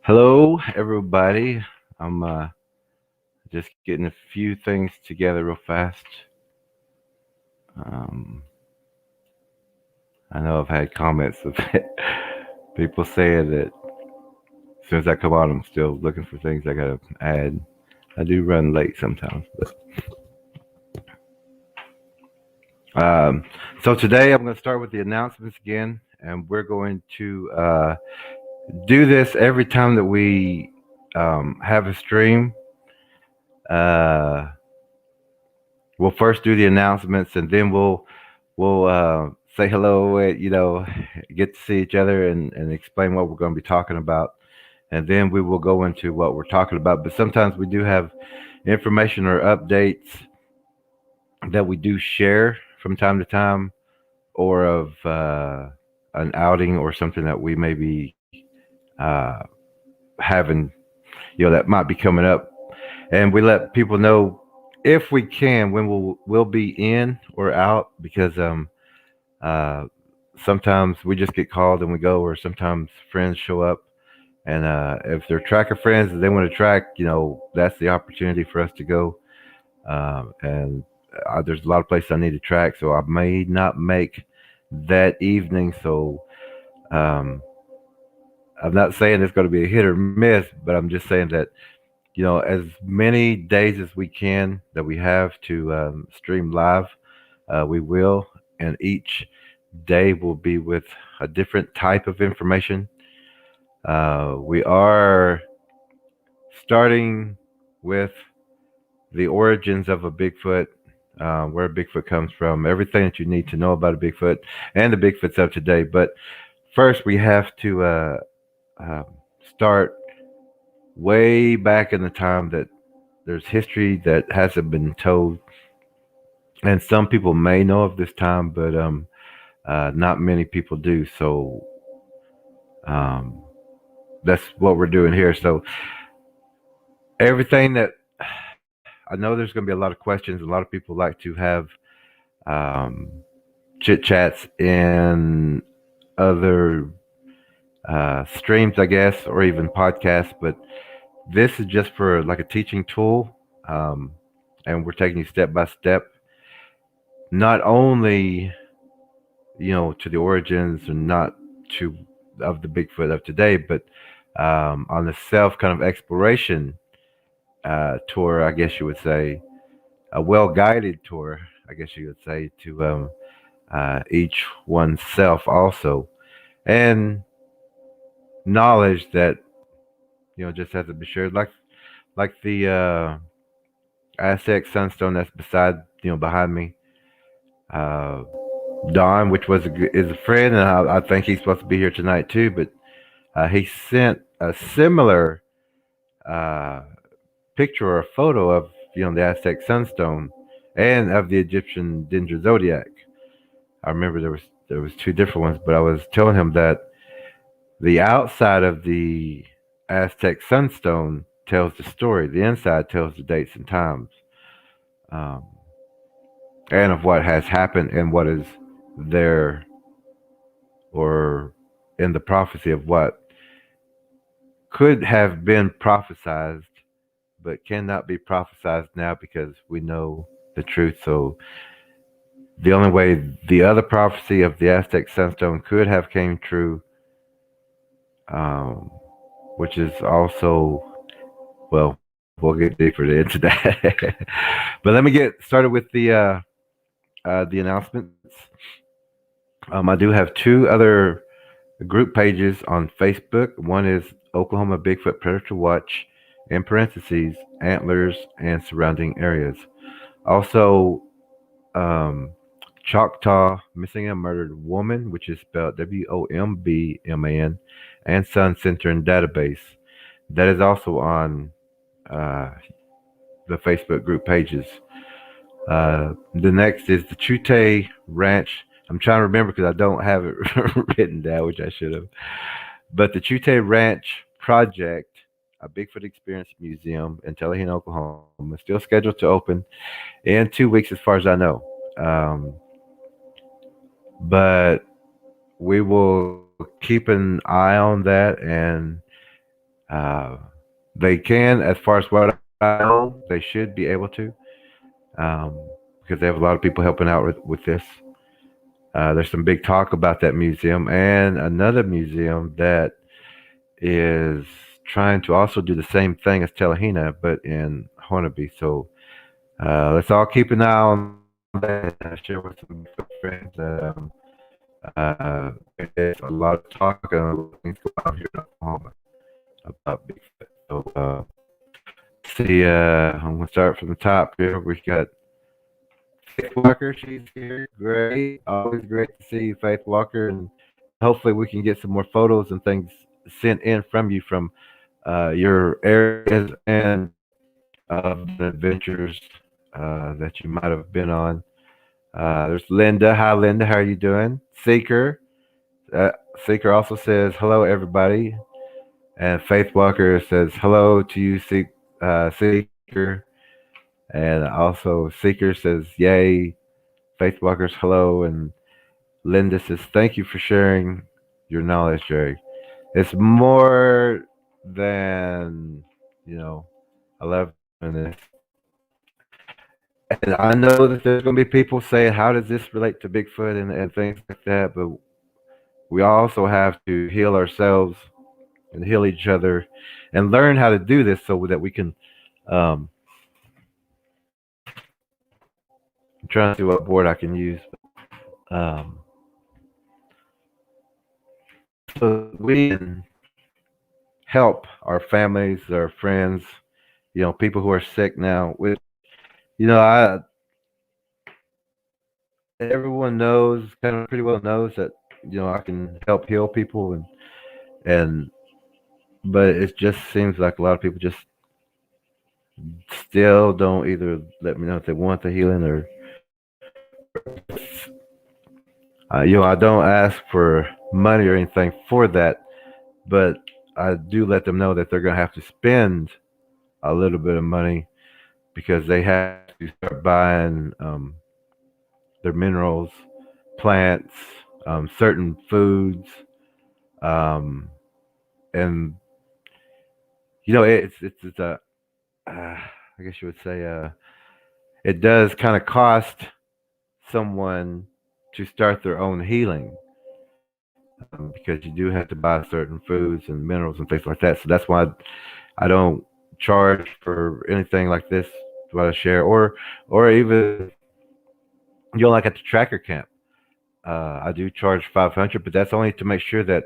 Hello, everybody. I'm just getting a few things together real fast. Um, I know I've had comments of people saying that as soon as I come on, I'm still looking for things I gotta add. I do run late sometimes, but um, so today I'm going to start with the announcements again, and we're going to do this every time that we have a stream. Uh, we'll first do the announcements, and then we'll say hello. Get to see each other and explain what we're going to be talking about, and then we will go into what we're talking about. But sometimes we do have information or updates that we do share from time to time, or of an outing or something that we may be uh, having, that might be coming up, and we let people know if we can when we'll be in or out because uh, sometimes we just get called and we go, or sometimes friends show up, and if they're tracker friends and they want to track, that's the opportunity for us to go. And there's a lot of places I need to track, so I may not make that evening. So um, I'm not saying it's going to be a hit or miss, but I'm just saying that as many days as we can that we have to stream live, we will, and each day will be with a different type of information. We are starting with the origins of a Bigfoot, where a Bigfoot comes from, everything that you need to know about a Bigfoot and the Bigfoots of today. But first, we have to uh, start way back in the time that there's history that hasn't been told, and some people may know of this time, but not many people do. So um, that's what we're doing here. So everything that I know, there's going to be a lot of questions. A lot of people like to have um, chit chats in other streams, I guess, or even podcasts. But this is just for like a teaching tool, um, and we're taking you step by step, not only to the origins and not to of the Bigfoot of today, but on the self kind of exploration tour, I guess you would say, a well guided tour, I guess you would say, to each oneself also, and knowledge that just has to be shared, like the Aztec sunstone that's beside behind me. Uh, Don, which is a friend, and I think he's supposed to be here tonight too. But he sent a similar uh, picture or a photo of the Aztec sunstone and of the Egyptian Dendra zodiac. I remember there was two different ones, but I was telling him that the outside of the Aztec sunstone tells the story. The inside tells the dates and times, um, and of what has happened and what is there, or in the prophecy of what could have been prophesized but cannot be prophesized now because we know the truth. So the only way the other prophecy of the Aztec sunstone could have came true, um, which is also, well, we'll get deeper into that. But let me get started with the announcements. I do have two other group pages on Facebook. One is Oklahoma Bigfoot Predator Watch, in parentheses, antlers and surrounding areas. Also, um, Choctaw Missing and Murdered Woman, which is spelled WOMBMAN, and Sun Center and Database. That is also on uh, the Facebook group pages. The next is the Chute Ranch. I'm trying to remember because I don't have it written down, which I should have. But the Chute Ranch Project, a Bigfoot Experience Museum in Tullahan, Oklahoma, is still scheduled to open in 2 weeks, as far as I know. But we will keep an eye on that, and uh, they can, as far as what I know, they should be able to, um, because they have a lot of people helping out with this. There's some big talk about that museum and another museum that is trying to also do the same thing as Telehina, but in Hornaby. So let's all keep an eye on that and share with some Bigfoot friends. There's a lot of talk and a lot of things going on here in Oklahoma about Bigfoot. So let's see. I'm gonna start from the top here. We got Faith Walker. She's here. Great. Always great to see you, Faith Walker. And hopefully we can get some more photos and things sent in from you from your areas and the adventures that you might have been on. There's Linda. Hi, Linda. How are you doing? Seeker. Uh, Seeker also says hello, everybody. And Faith Walker says hello to you, Seeker. And also Seeker says yay. Faith Walker's hello. And Linda says thank you for sharing your knowledge, Jerry. It's more than, you know, I love doing this. And I know that there's going to be people saying, how does this relate to Bigfoot and things like that? But we also have to heal ourselves and heal each other and learn how to do this so that we can. Um, I'm trying to see what board I can use. Um, so we can help our families, our friends, people who are sick now. I everyone knows, kind of pretty well knows that I can help heal people, and but it just seems like a lot of people just still don't either let me know if they want the healing or I don't ask for money or anything for that, but I do let them know that they're going to have to spend a little bit of money because they have to start buying their minerals, plants, certain foods, um, and it's a I guess you would say it does kind of cost someone to start their own healing because you do have to buy certain foods and minerals and things like that. So that's why I don't charge for anything like this what I share, or even like at the tracker camp. I do charge 500, but that's only to make sure that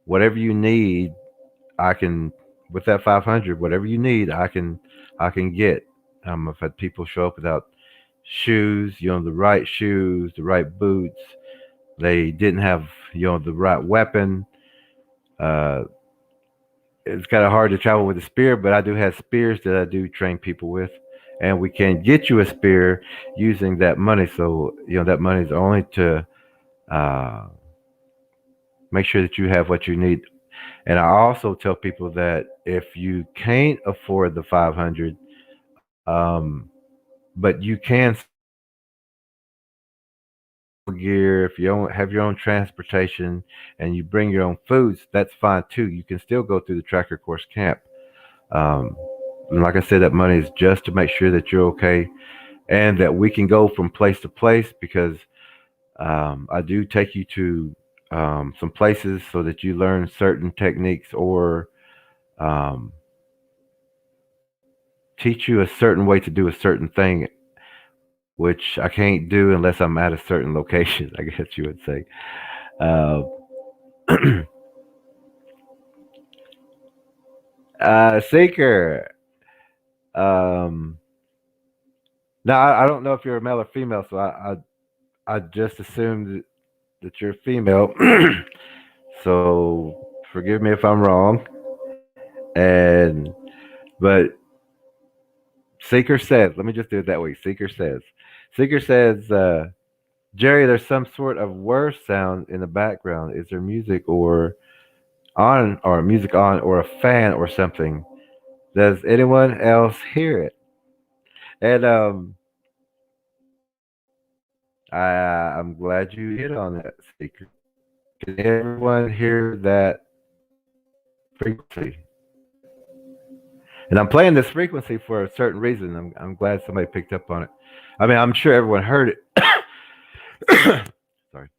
whatever you need, I can with that 500. Whatever you need, I can get. I've had people show up without shoes, the right shoes, the right boots. They didn't have the right weapon. Uh, it's kind of hard to travel with a spear, but I do have spears that I do train people with, and we can get you a spear using that money. So that money is only to uh, make sure that you have what you need. And I also tell people that if you can't afford the 500, but you can gear, if you don't have your own transportation and you bring your own foods, that's fine too. You can still go through the tracker course camp. Um, and like I said, that money is just to make sure that you're okay and that we can go from place to place because I do take you to some places so that you learn certain techniques or um, teach you a certain way to do a certain thing, which I can't do unless I'm at a certain location, I guess you would say. Uh, Seeker. Um, now I don't know if you're a male or female, so I just assumed that you're female. So forgive me if I'm wrong. And but Seeker says, let me just do it that way. Seeker says, Jerry, there's some sort of worse sound in the background. Is there music on or a fan or something? Does anyone else hear it? And I'm glad you hit on that, Seeker. Can everyone hear that frequency? And I'm playing this frequency for a certain reason. I'm glad somebody picked up on it. I mean, I'm sure everyone heard it. Sorry.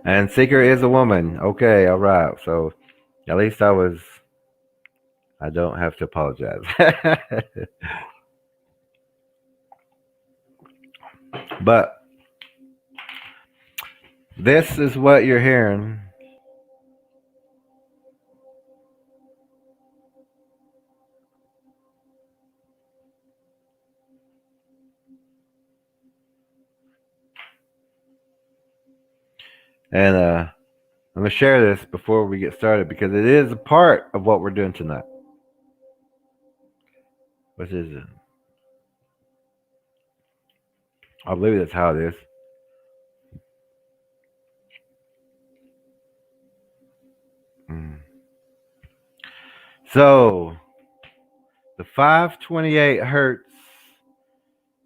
And Seeker is a woman. Okay, all right. So at least I don't have to apologize. But this is what you're hearing. And I'm going to share this before we get started because it is a part of what we're doing tonight. Which is, I believe that's how it is. Mm. So, the 528 hertz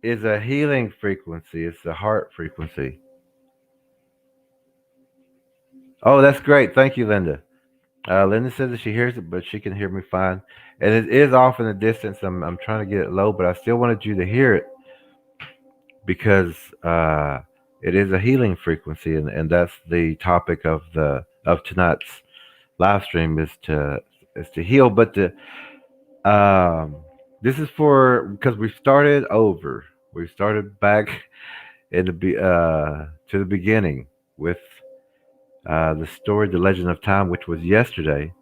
is a healing frequency, it's a heart frequency. Oh, that's great. Thank you, Linda. Linda says that she hears it, but she can hear me fine. And it is off in the distance. I'm trying to get it low, but I still wanted you to hear it because it is a healing frequency, and that's the topic of the of tonight's live stream is to heal. But the this is for because we started over. We started back in to the beginning with the story, the Legend of Time, which was yesterday.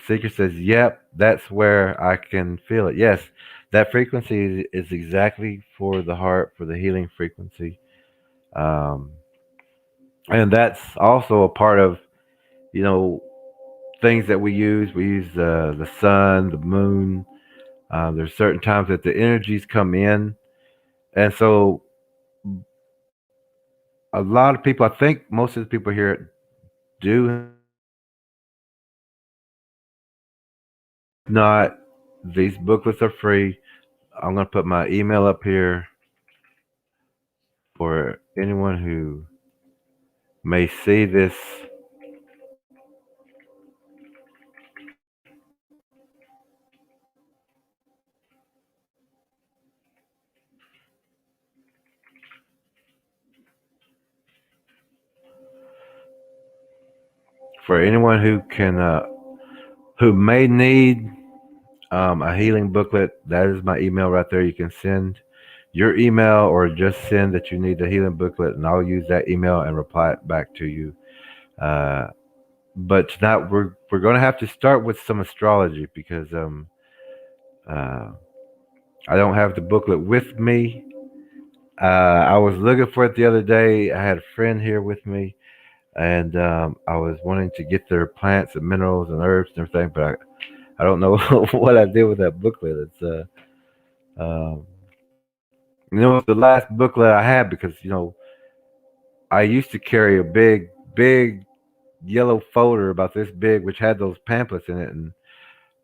Seeker says, "Yep, that's where I can feel it." Yes, that frequency is exactly for the heart, for the healing frequency, um, and that's also a part of you know things that we use. We use the sun, the moon. There's certain times that the energies come in, and so a lot of people, I think most of the people here do not. These booklets are free. I'm going to put my email up here for anyone who may see this. For anyone who can, who may need a healing booklet, that is my email right there. You can send your email or just send that you need the healing booklet, and I'll use that email and reply it back to you. Uh, but tonight we're going to have to start with some astrology because uh, I don't have the booklet with me. I was looking for it the other day. I had a friend here with me, and I was wanting to get their plants and minerals and herbs and everything, but I don't know what I did with that booklet. It's it's the last booklet I had because I used to carry a big yellow folder about this big, which had those pamphlets in it, and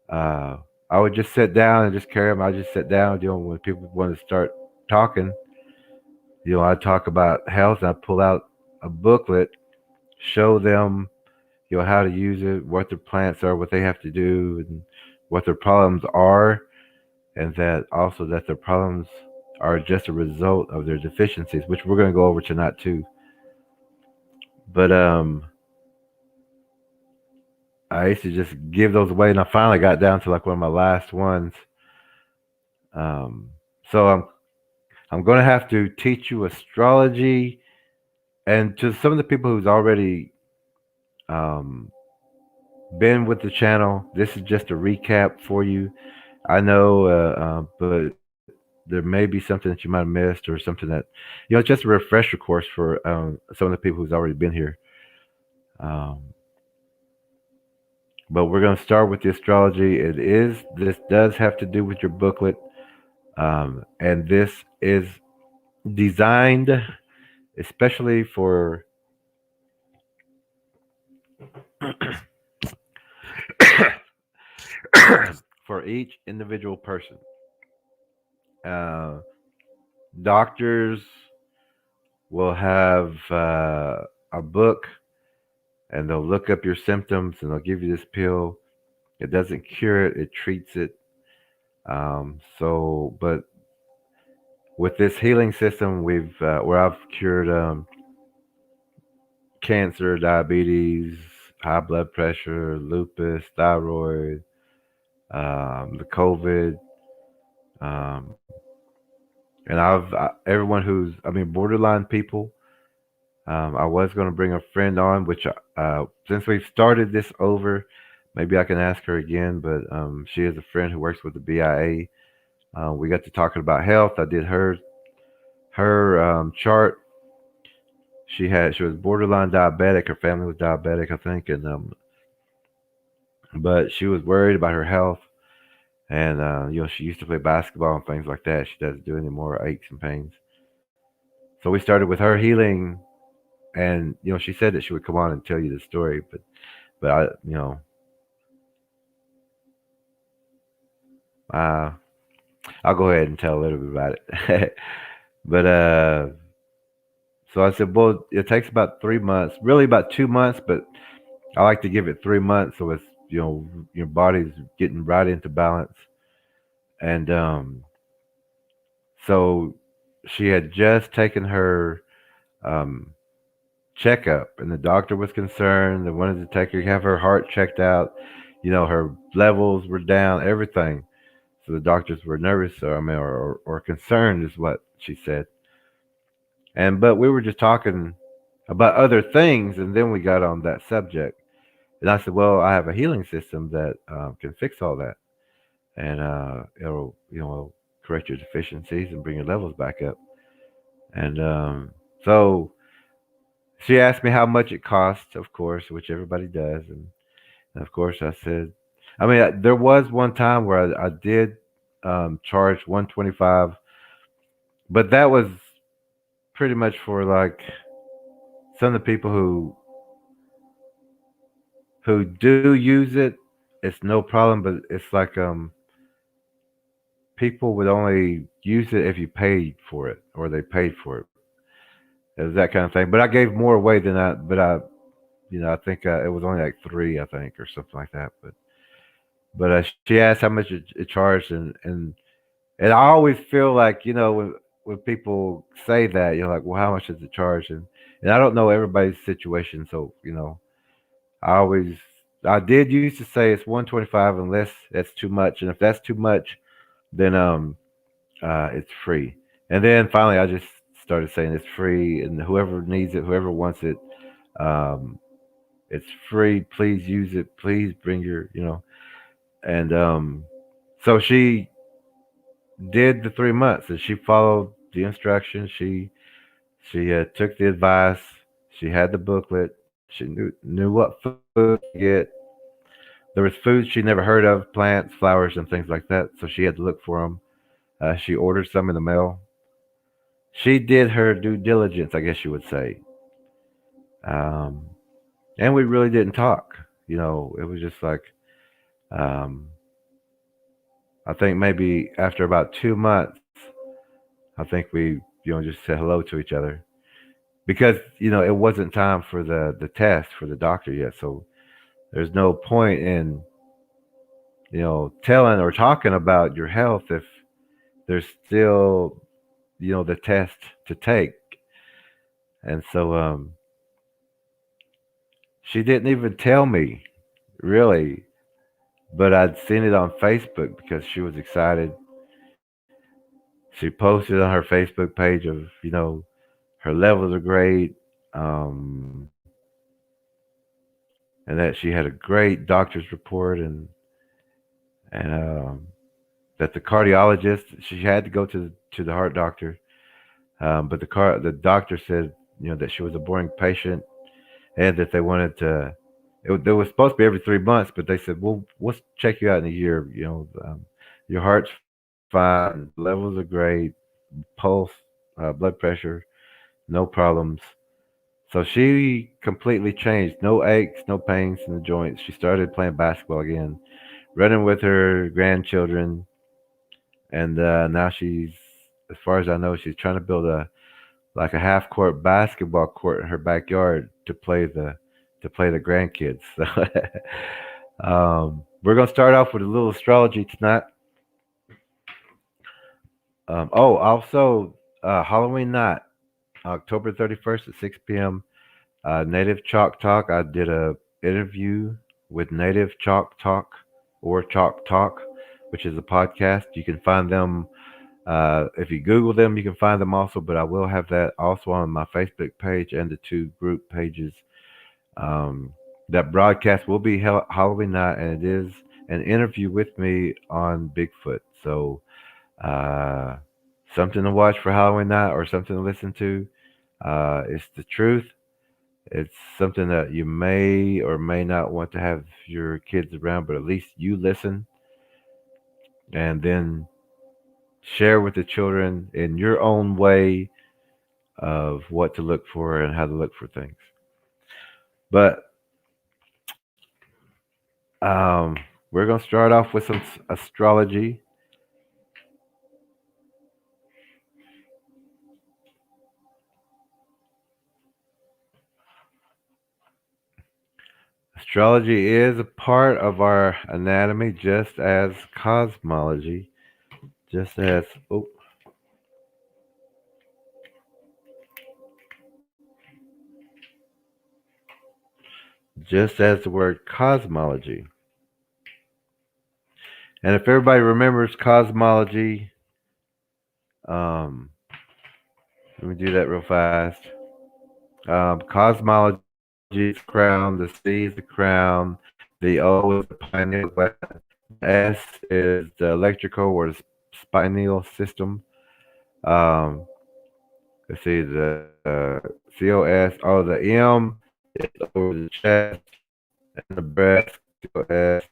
uh, I would just sit down and just carry them. I just sit down, when people want to start talking, I talk about health. And I pull out a booklet, show them, how to use it, what their plants are, what they have to do, and what their problems are, and that also that their problems are just a result of their deficiencies, which we're going to go over tonight too. But I used to just give those away, and I finally got down to like one of my last ones. Um, so I'm going to have to teach you astrology, and to some of the people who's already um, been with the channel, this is just a recap for you. I know, but there may be something that you might have missed, or something that it's just a refresher course for some of the people who's already been here. Um, but we're going to start with the astrology. This does have to do with your booklet, and this is designed especially for each individual person. Uh, Doctors will have a book, and they'll look up your symptoms, and they'll give you this pill. It doesn't cure it; it treats it. But with this healing system, we've where I've cured cancer, diabetes, high blood pressure, lupus, thyroid, the COVID, um, and everyone who's borderline people. I was going to bring a friend on, which since we've started this over, maybe I can ask her again. But she is a friend who works with the BIA. We got to talking about health. I did her chart. She was borderline diabetic. Her family was diabetic, I think, and but she was worried about her health. And she used to play basketball and things like that. She doesn't do any more aches and pains. So we started with her healing, and she said that she would come on and tell you the story, but uh, I'll go ahead and tell a little bit about it. But so I said, well, it takes about 3 months, really about 2 months, but I like to give it 3 months so it's your body's getting right into balance. And so she had just taken her um, checkup, and the doctor was concerned. They wanted to take her, have her heart checked out. Her levels were down, everything. So the doctors were nervous, or concerned, is what she said. And but we were just talking about other things, and then we got on that subject. And I said, "Well, I have a healing system that can fix all that, and it'll correct your deficiencies and bring your levels back up." And so she asked me how much it costs, of course, which everybody does, and of course I said, there was one time where I did charge 125, but that was pretty much for like some of the people who do use it. It's no problem, but it's like people would only use it if you paid for it or they paid for it. It was that kind of thing. But I gave more away than I think it was only like three, I think, or something like that. But she asked how much it charged, and I always feel like when people say that, like, well, how much does it charge? And I don't know everybody's situation, so I always I did used to say it's 125 unless that's too much, and if that's too much, then it's free. And then finally, I just started saying it's free, and whoever needs it, whoever wants it, um, it's free. Please use it. Please bring your. And so she did the 3 months, and she followed the instructions. She took the advice. She had the booklet. She knew what food to get. There was foods she never heard of, plants, flowers, and things like that. So she had to look for them. She ordered some in the mail. She did her due diligence, I guess you would say. Um, and we really didn't talk. It was just like um, I think maybe after about 2 months, I think we just said hello to each other because it wasn't time for the test for the doctor yet. So there's no point in telling or talking about your health if there's still the test to take. And so she didn't even tell me really, but I'd seen it on Facebook because she was excited. She posted on her Facebook page of her levels are great, um, and that she had a great doctor's report, and that the cardiologist, she had to go to the heart doctor, but the doctor said that she was a boring patient and that they wanted to. It was supposed to be every 3 months, but they said, "Well, we'll check you out in a year. Your heart's fine, levels are great, pulse, blood pressure, no problems." So she completely changed. No aches, no pains in the joints. She started playing basketball again, running with her grandchildren, and now she's, as far as I know, she's trying to build a like a half court basketball court in her backyard to play the grandkids. So we're gonna start off with a little astrology tonight. Oh, also Halloween night, October 31st at 6 p.m. Native Chalk Talk. I did a interview with Native Chalk Talk or Chalk Talk, which is a podcast. You can find them if you Google them. You can find them also, but I will have that also on my Facebook page and the two group pages. Um, that broadcast will be Halloween night, and it is an interview with me on Bigfoot. So uh, something to watch for Halloween night or something to listen to. It's the truth. It's something that you may or may not want to have your kids around, but at least you listen and then share with the children in your own way of what to look for and how to look for things. But um, we're going to start off with some astrology. Astrology is a part of our anatomy, just as cosmology, just as oh, just as the word cosmology. And if everybody remembers cosmology, um, let me do that real fast. Cosmology is crown, the C is the crown, the O is the pineal gland, S is the electrical or the spinal system. Um, let's see, the COS, oh, the M is over the chest and the breast, COS,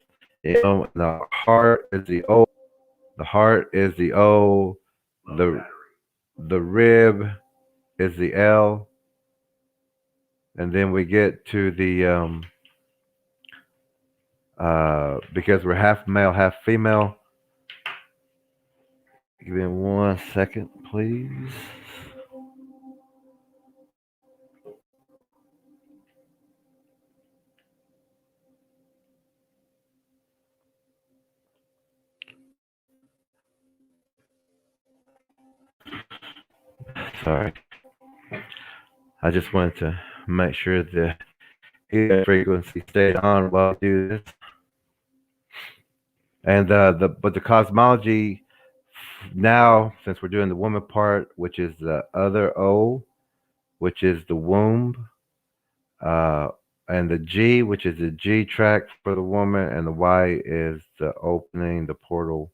M, and the heart is the O. The heart is the O. The the rib is the L, and then we get to the because we're half male, half female. Give me 1 second, please. Sorry, I just wanted to make sure the heat frequency stayed on while I do this. And the cosmology now, since we're doing the woman part, which is the other O, which is the womb, uh, and the G, which is the G track for the woman, and the Y is the opening, the portal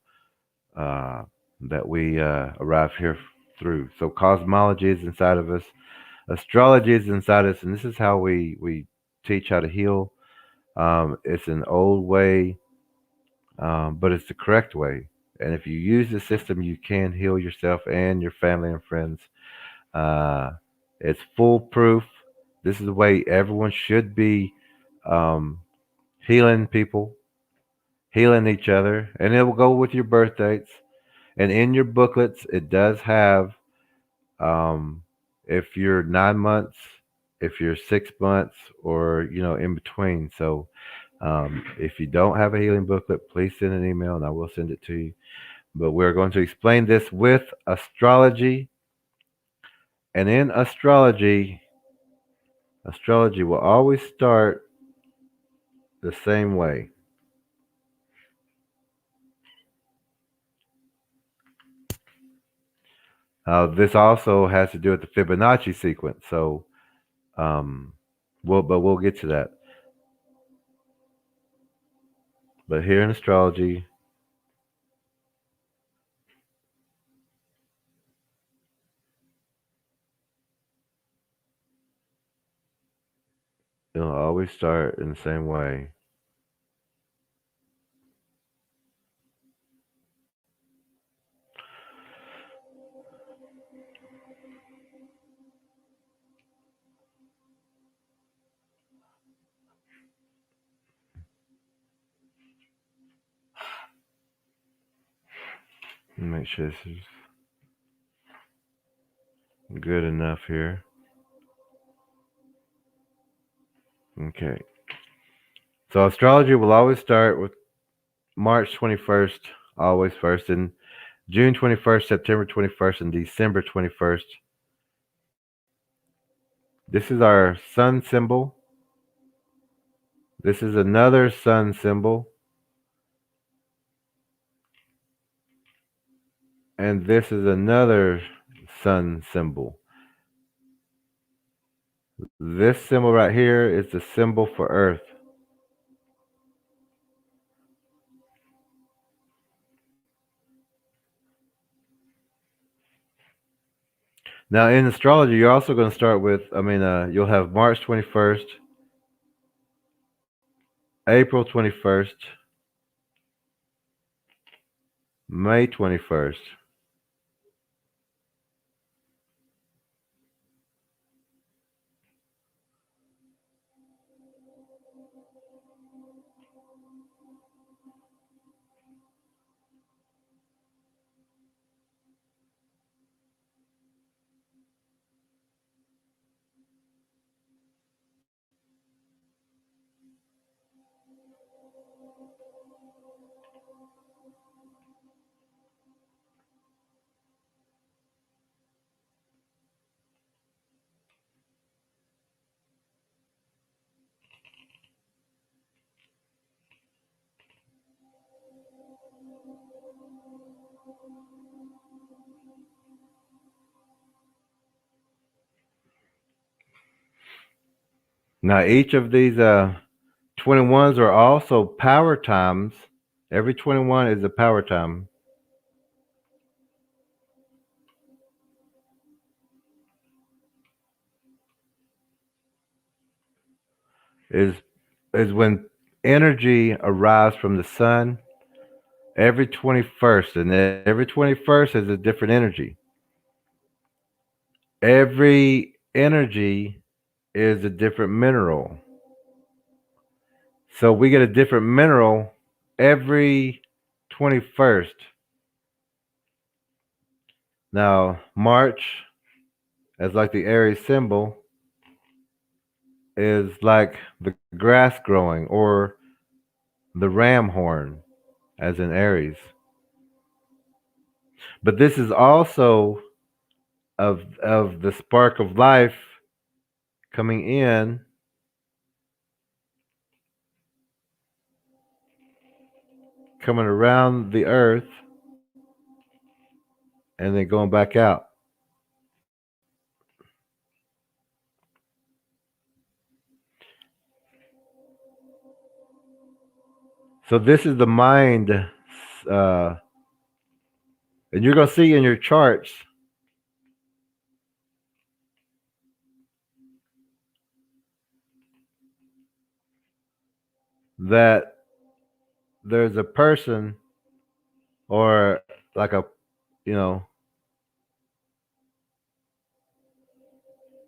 uh, that we arrive here through. So cosmology is inside of us, astrology is inside us, and this is how we teach how to heal. It's an old way, but it's the correct way. And if you use the system, you can heal yourself and your family and friends. Uh, it's foolproof. This is the way everyone should be um, healing people, healing each other, and it will go with your birth dates. And in your booklets, it does have um, if you're 9 months, if you're 6 months, or in between. So if you don't have a healing booklet, please send an email and I will send it to you. But we're going to explain this with astrology, and in astrology, astrology will always start the same way. This also has to do with the Fibonacci sequence. So, um, we'll get to that. But here in astrology, it'll always start in the same way. Make sure this is good enough here. Okay. So astrology will always start with March 21st, always first, and June 21st, September 21st, and December 21st. This is our sun symbol. This is another sun symbol. And this is another sun symbol. This symbol right here is the symbol for Earth. Now, in astrology, you're also going to start with, you'll have March 21st, April 21st, May 21st. Now, each of these 21s are also power times. Every 21 is a power time. Is is when energy arrives from the sun every 21st, and every 21st is a different energy. Every energy is a different mineral. So we get a different mineral every 21st. Now, March, as like the Aries symbol, is like the grass growing or the ram horn, as in Aries. But this is also of the spark of life coming in, coming around the earth, and then going back out. So this is the mind, and you're going to see in your charts that there's a person or like a, you know,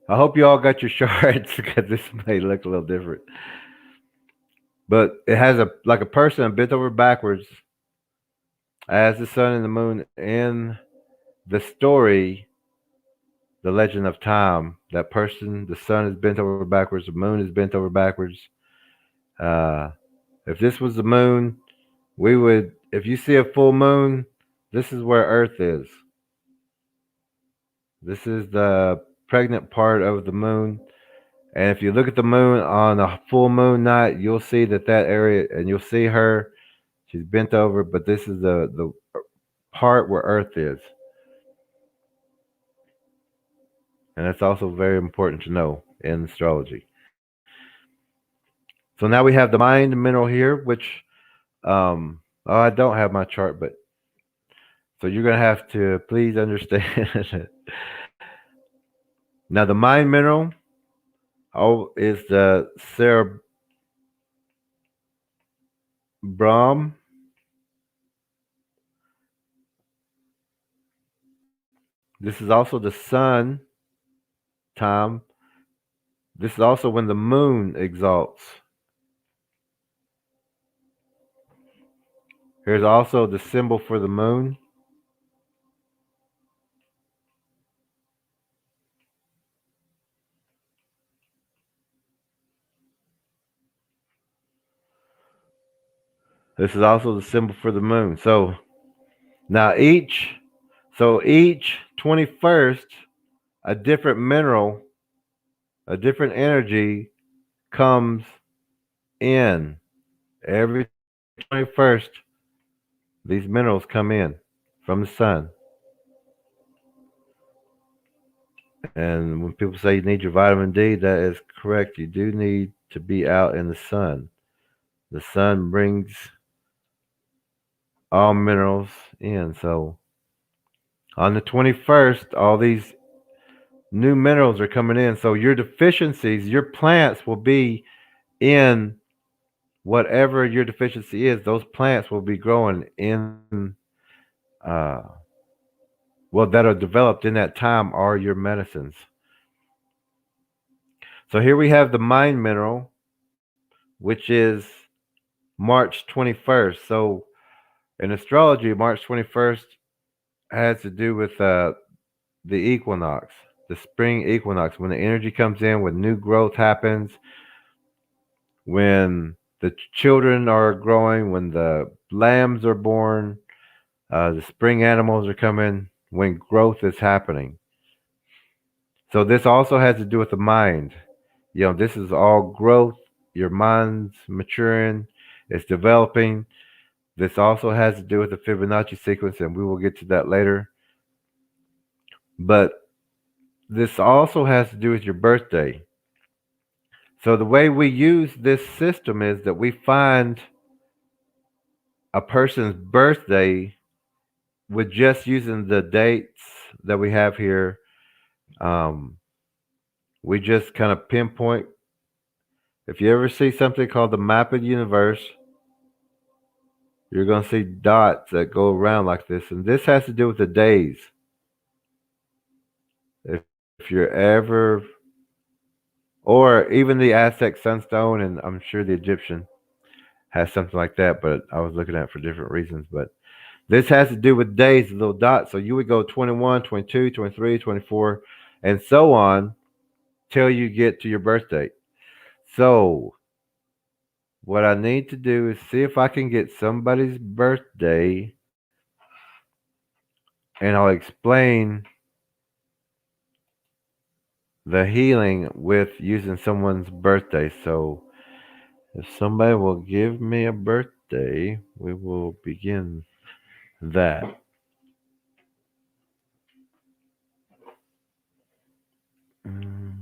I hope you all got your charts because this may look a little different. But it has a like a person bent over backwards as the sun and the moon in the story, The Legend of Time. That person, the sun is bent over backwards, the moon is bent over backwards. Uh, if this was the moon, we would, if you see a full moon, this is where Earth is. This is the pregnant part of the moon. And if you look at the moon on a full moon night, you'll see that area, and you'll see her. She's bent over, but this is the part where Earth is, and that's also very important to know in astrology. So now we have the mind mineral here, which oh, I don't have my chart, but so you're gonna have to please understand. Now the mind mineral, oh, is the cerebrum. This is also the sun time. This is also when the moon exalts. Here's also the symbol for the moon. This is also the symbol for the moon. So now each 21st, a different mineral, a different energy comes in. Every 21st, these minerals come in from the sun. And when people say you need your vitamin D, that is correct. You do need to be out in the sun. The sun brings all minerals in. So on the 21st, all these new minerals are coming in. So your deficiencies, your plants will be in whatever your deficiency is. Those plants will be growing in, uh, well, that are developed in that time are your medicines. So here we have the mind mineral, which is March 21st. So in astrology, March 21st has to do with the equinox, the spring equinox, when the energy comes in, when new growth happens, when the children are growing, when the lambs are born, the spring animals are coming, when growth is happening. So this also has to do with the mind. This is all growth. Your mind's maturing, it's developing. This also has to do with the Fibonacci sequence, and we will get to that later. But this also has to do with your birthday. So the way we use this system is that we find a person's birthday with just using the dates that we have here. Um, we just kind of pinpoint. If you ever see something called the map of the universe, you're going to see dots that go around like this. And this has to do with the days. If you're ever, or even the Aztec sunstone, and I'm sure the Egyptian has something like that, but I was looking at it for different reasons. But this has to do with days, the little dots. So you would go 21, 22, 23, 24, and so on till you get to your birthday. So what I need to do is see if I can get somebody's birthday, and I'll explain the healing with using someone's birthday. So if somebody will give me a birthday, we will begin that. Mm,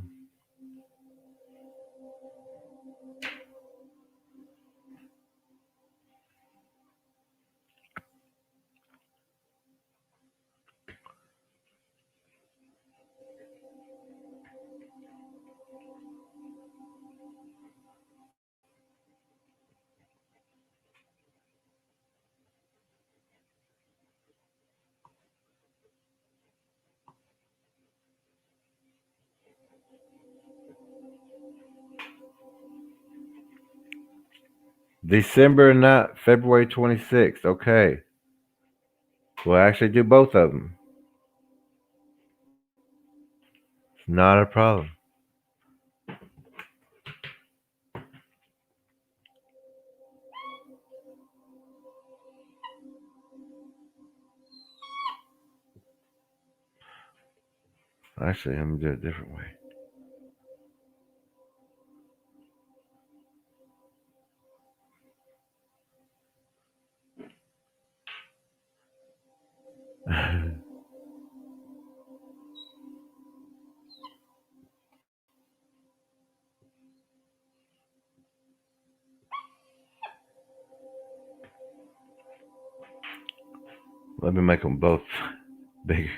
December, not February 26th. Okay. We'll actually do both of them. Not a problem. Actually, let me do it a different way. Let me make them both bigger.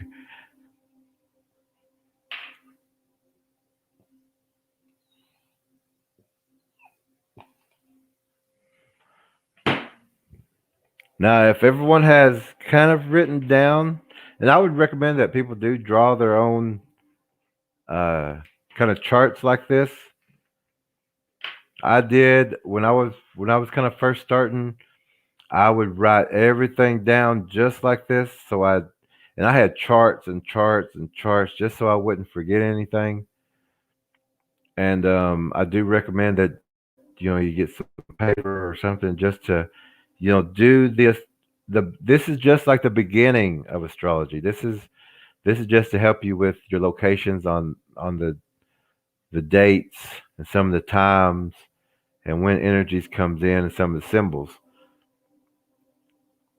Now, if everyone has kind of written down, and I would recommend that people do draw their own uh, kind of charts like this. I did when I was kind of first starting. I would write everything down just like this. And I had charts and charts and charts just so I wouldn't forget anything. And I do recommend that you get some paper or something just to do this. This is just like the beginning of astrology. This is just to help you with your locations on the dates and some of the times and when energies comes in and some of the symbols.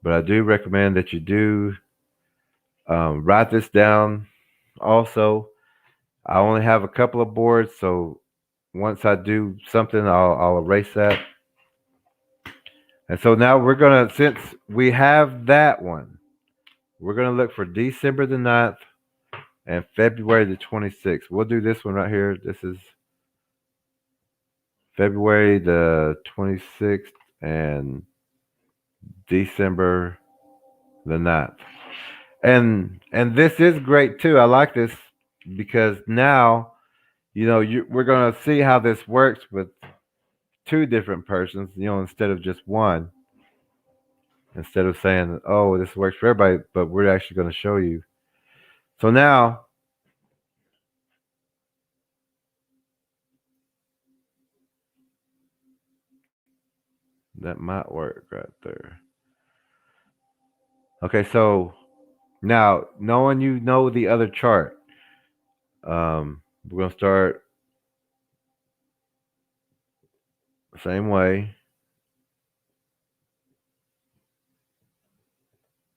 But I do recommend that you do write this down. Also, I only have a couple of boards, so once I do something, I'll erase that. And so now we're gonna, since we have that one, we're gonna look for December the 9th and February the 26th. We'll do this one right here. This is February the 26th and December the 9th. And this is great too. I like this because now we're going to see how this works with two different persons, instead of just one. Instead of saying, "Oh, this works for everybody," but we're actually going to show you. So now that might work right there. Okay, so now knowing the other chart, we're going to start the same way.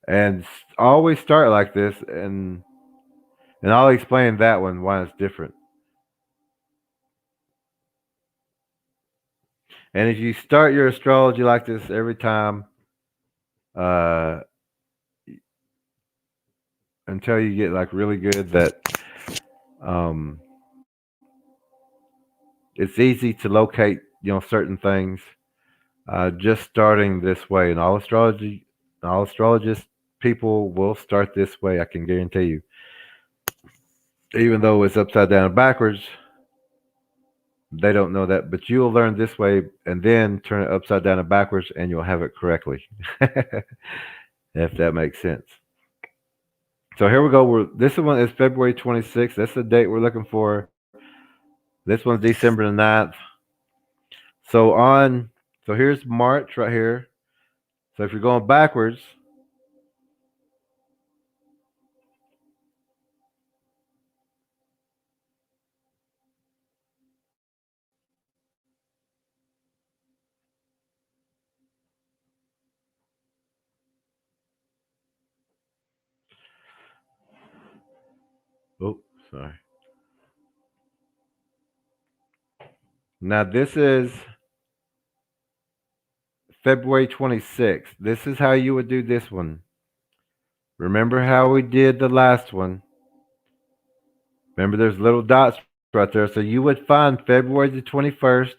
And always start like this, and I'll explain that one why it's different. And if you start your astrology like this every time, uh, until you get like really good, that um, it's easy to locate certain things. Just starting this way, and all astrologists people will start this way. I can guarantee you, even though it's upside down and backwards. They don't know that, but you'll learn this way and then turn it upside down and backwards, and you'll have it correctly. If that makes sense. So here we go. This one is February 26th. That's the date we're looking for. This one's December the 9th. So so here's March right here. So if you're going backwards, oh, sorry. Now this is February 26th. This is how you would do this one. Remember how we did the last one? Remember there's little dots right there. So you would find February the 21st.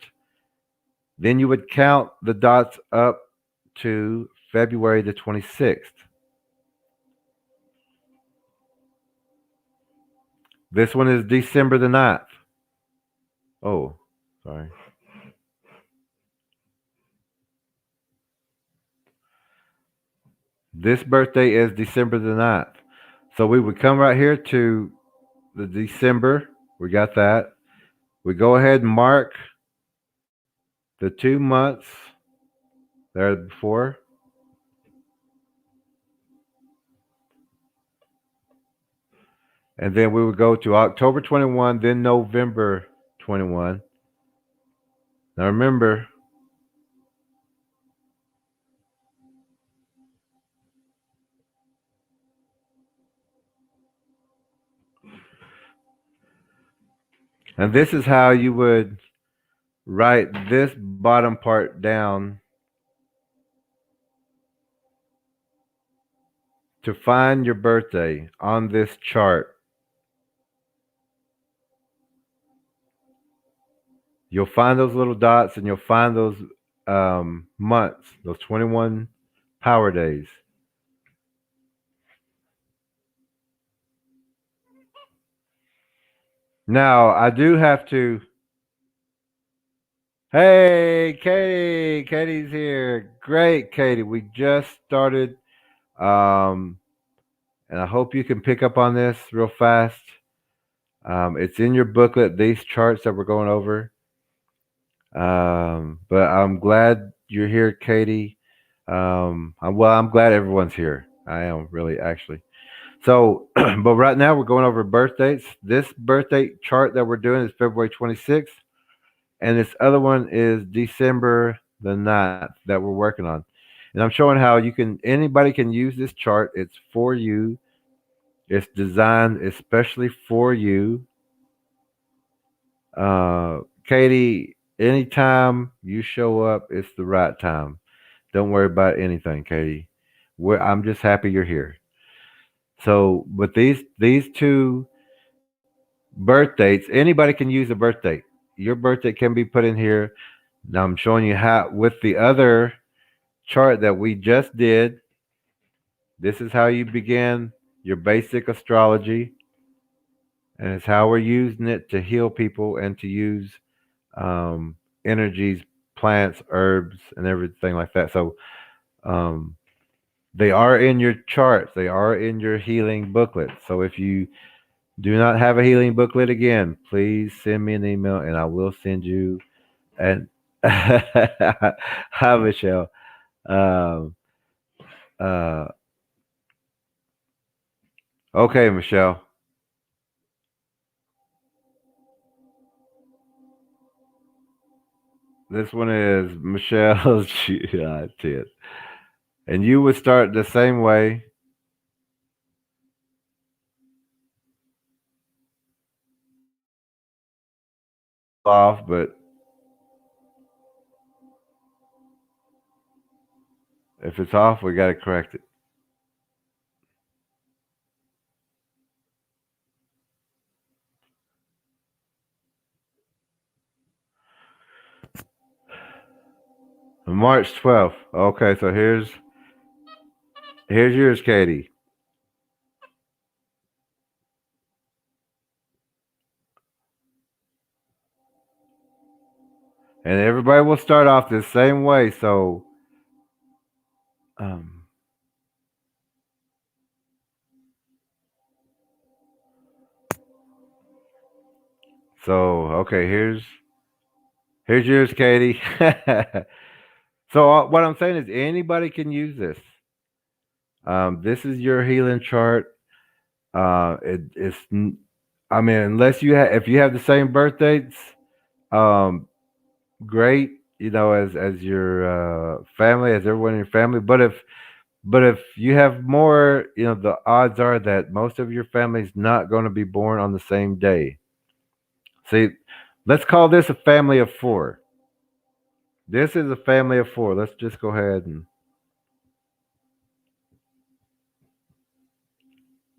Then you would count the dots up to February the 26th. This one is December the 9th. Oh, sorry. This birthday is December the 9th. So we would come right here to the December. We got that. We go ahead and mark the 2 months there before. And then we would go to October 21, then November 21. Now remember, and this is how you would write this bottom part down to find your birthday on this chart. You'll find those little dots and you'll find those months, those 21 power days. Now, I do have to. Hey, Katie. Katie's here. Great, Katie. We just started. Um, and I hope you can pick up on this real fast. It's in your booklet, these charts that we're going over. But I'm glad you're here, Katie. Well, I'm glad everyone's here. I am really actually. So, but right now we're going over birth dates. This birthday chart that we're doing is February 26th, and this other one is December the 9th that we're working on. And I'm showing how anybody can use this chart. It's for you. It's designed especially for you. Katie, anytime you show up, it's the right time. Don't worry about anything, Katie. I'm just happy you're here. So, but these two birth dates, anybody can use a birth date. Your birthday can be put in here. Now I'm showing you how with the other chart that we just did. This is how you begin your basic astrology, and it's how we're using it to heal people and to use um, energies, plants, herbs, and everything like that. So um, they are in your charts. They are in your healing booklet. So if you do not have a healing booklet again, please send me an email and I will send you an. Hi, Michelle. Um, uh, okay, Michelle. This one is Michelle's 10. And you would start the same way off, but if it's off, we got to correct it. March 12th. Okay, so here's yours, Katie. And everybody will start off the same way. Um, so okay, here's yours, Katie. So what I'm saying is anybody can use this. This is your healing chart. I mean, unless if you have the same birth dates, um, great. You know, as your family, as everyone in your family. But if you have more, the odds are that most of your family's not going to be born on the same day. See, let's call this a family of four. This is a family of four. Let's just go ahead and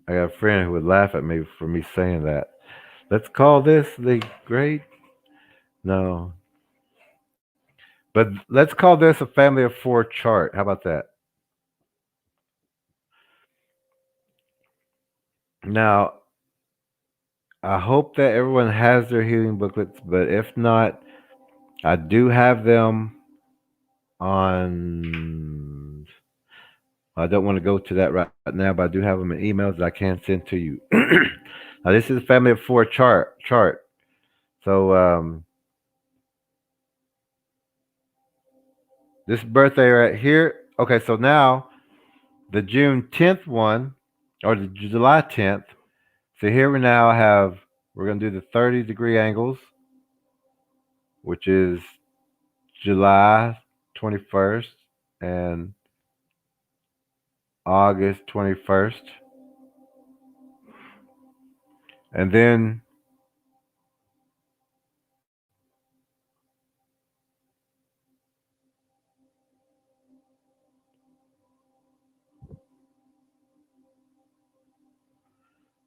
I got a friend who would laugh at me for me saying that. Let's call this the great. No, but let's call this a family of four chart. How about that? Now, I hope that everyone has their healing booklets, but if not, I do have them on. I don't want to go to that right now, but I do have them in emails that I can send to you. Now, this is a family of four chart. So this birthday right here. Okay, so now the June 10th one, or the July 10th. So here we now have, we're going to do the 30-degree angles, which is July 21st and August 21st. And then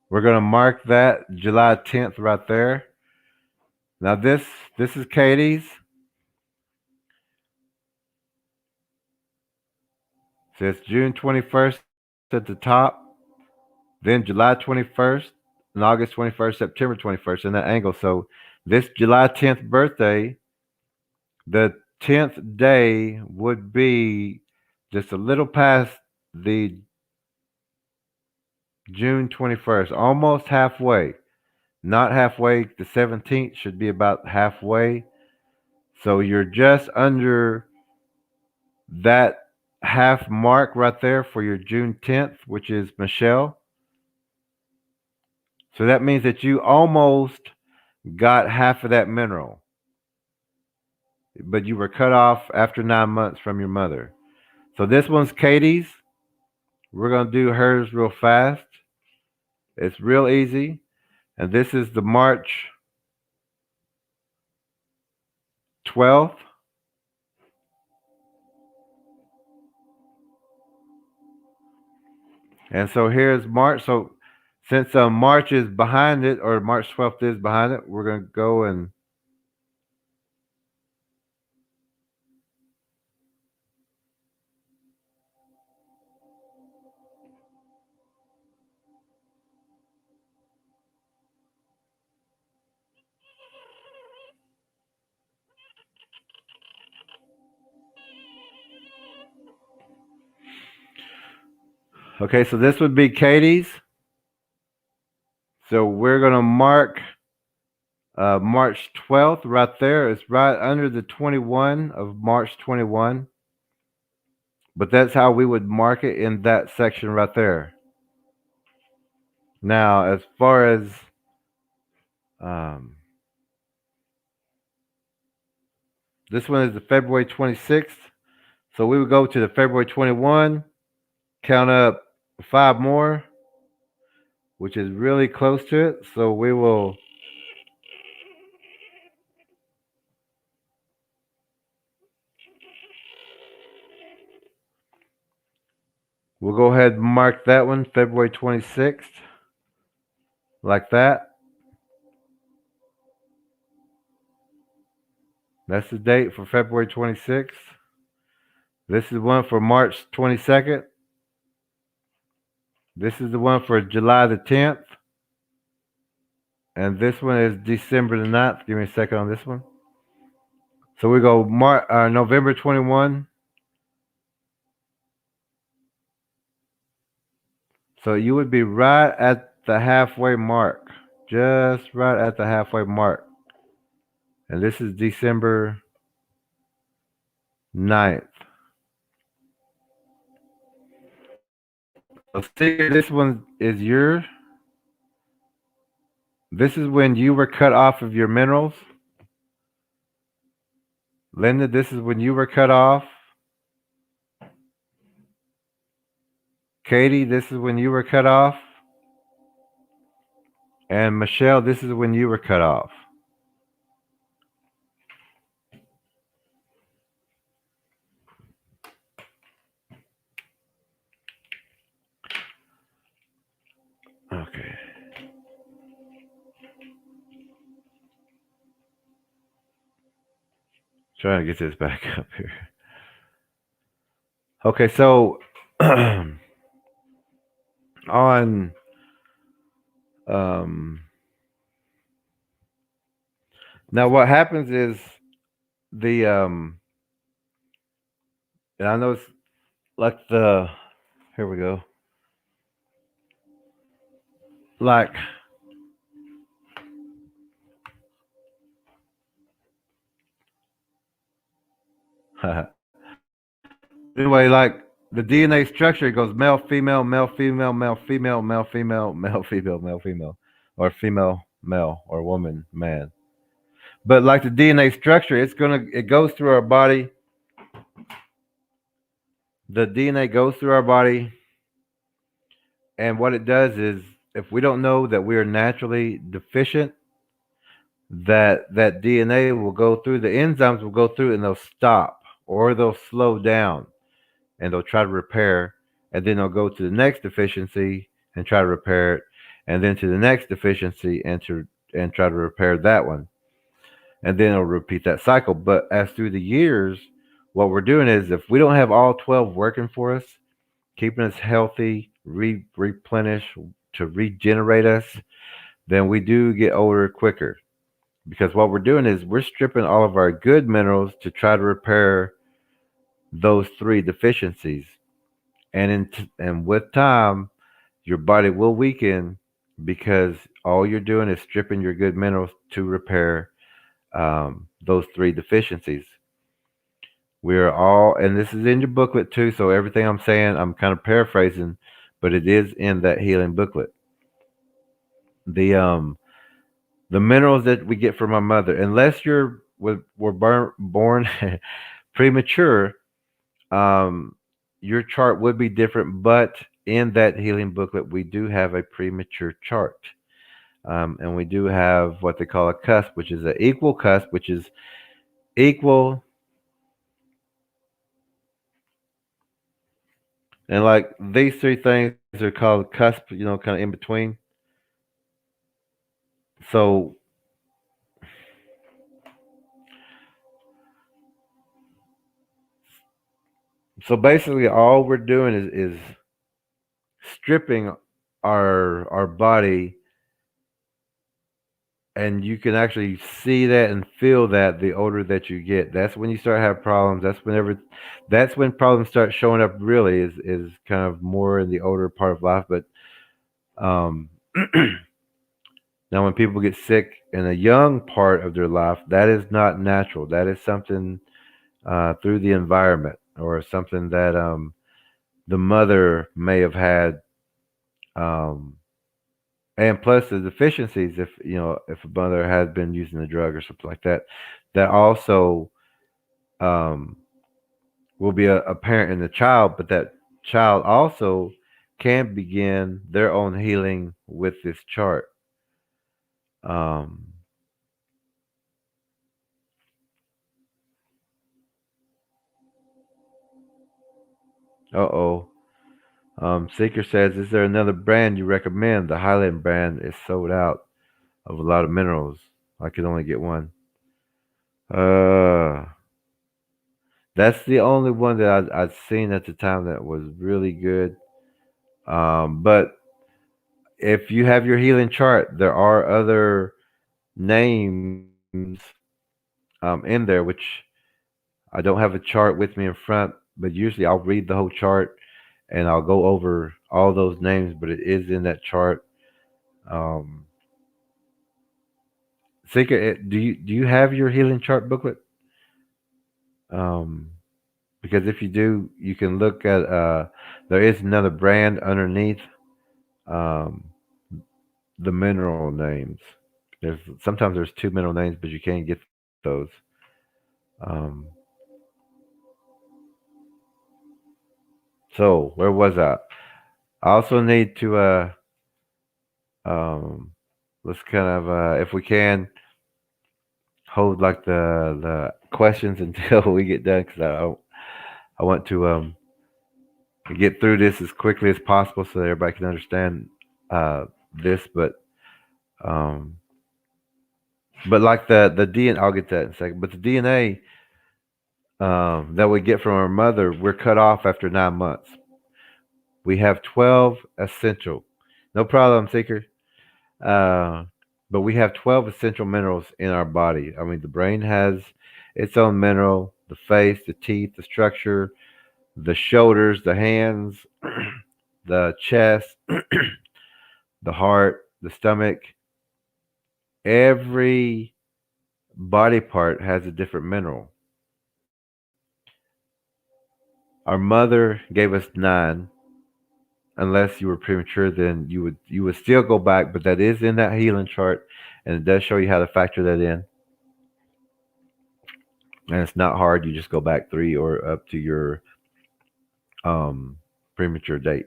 we're going to mark that July 10th right there. Now this is Katie's. So it's June 21st at the top, then July 21st, and August 21st, September 21st in that angle. So this July 10th birthday, the 10th day would be just a little past the June 21st, almost halfway. Not halfway, the 17th should be about halfway. So you're just under that. half mark right there for your June 10th, which is Michelle. So that means that you almost got half of that mineral, but you were cut off after 9 months from your mother. So this one's Katie's. We're going to do hers real fast. It's real easy. And this is the March 12th. And so here's March. So since March is behind it, or March 12th is behind it, we're going to go and okay, so this would be Katie's. So we're going to mark March 12th right there. It's right under the 21 of March 21. But that's how we would mark it in that section right there. Now, as far as um, this one is the February 26th. So we would go to the February 21, count up 5 more, which is really close to it. So we'll go ahead and mark that one February 26th, like that. That's the date for February 26th. This is one for March 22nd. This is the one for July the 10th. And this one is December the 9th. Give me a second on this one. So we go November 21. So you would be right at the halfway mark. Just right at the halfway mark. And this is December 9th. So see, this one is yours. This is when you were cut off of your minerals. Linda, this is when you were cut off. Katie, this is when you were cut off. And Michelle, this is when you were cut off. Okay. Trying to get this back up here. Okay, so on now what happens is the and I know it's like the here we go. Like anyway, like the DNA structure goes male, female, male, female, male, female, male, female, male, female, male, female, or female, male, or woman, man. But like the DNA structure, it goes through our body. The DNA goes through our body, and what it does is, if we don't know that we are naturally deficient, that DNA will go through, the enzymes will go through, and they'll stop or they'll slow down, and they'll try to repair, and then they'll go to the next deficiency and try to repair it, and then to the next deficiency and try to repair that one, and then it'll repeat that cycle. But as through the years, what we're doing is, if we don't have all 12 working for us, keeping us healthy, replenish, to regenerate us, then we do get older quicker. Because what we're doing is we're stripping all of our good minerals to try to repair those 3 deficiencies. And with time, your body will weaken, because all you're doing is stripping your good minerals to repair those 3 deficiencies. We are all, and this is in your booklet too. So everything I'm saying, I'm kind of paraphrasing, but it is in that healing booklet. The the minerals that we get from our mother, unless born premature, um, your chart would be different. But in that healing booklet, we do have a premature chart. And we do have what they call a cusp, which is an equal cusp, which is equal. And like these three things are called cusp, kind of in between. So, so basically, all we're doing is stripping our body, and you can actually see that and feel that the older that you get. That's when you start having problems. That's when problems start showing up. Really, is kind of more in the older part of life, but um. Now, when people get sick in a young part of their life, that is not natural. That is something through the environment or something that the mother may have had, um, and plus the deficiencies. If a mother has been using a drug or something like that, that also um, will be apparent in the child. But that child also can begin their own healing with this chart. Um, uh-oh. Seeker says, "Is there another brand you recommend? The Highland brand is sold out of a lot of minerals. I could only get one." Uh, that's the only one that I'd seen at the time that was really good. But if you have your healing chart, there are other names in there, which I don't have a chart with me in front, but usually I'll read the whole chart and I'll go over all those names, but it is in that chart. Um, Seeker, do you have your healing chart booklet? Um, because if you do, you can look at. There is another brand underneath um, the mineral names. Sometimes there's two mineral names, but you can't get those. Um, so where was I? I also need to um, let's kind of if we can hold like the questions until we get done because I want to get through this as quickly as possible so that everybody can understand this. Um, but like the DNA, I'll get that in a second. But the DNA that we get from our mother, we're cut off after 9 months. We have 12 essential. No problem, seeker. Uh, but we have 12 essential minerals in our body. I mean, the brain has its own mineral, the face, the teeth, the structure, the shoulders, the hands, the chest, the heart, the stomach. Every body part has a different mineral. Our mother gave us 9. Unless you were premature, then you would still go back, but that is in that healing chart, and it does show you how to factor that in. And it's not hard. You just go back 3 or up to your um, premature date.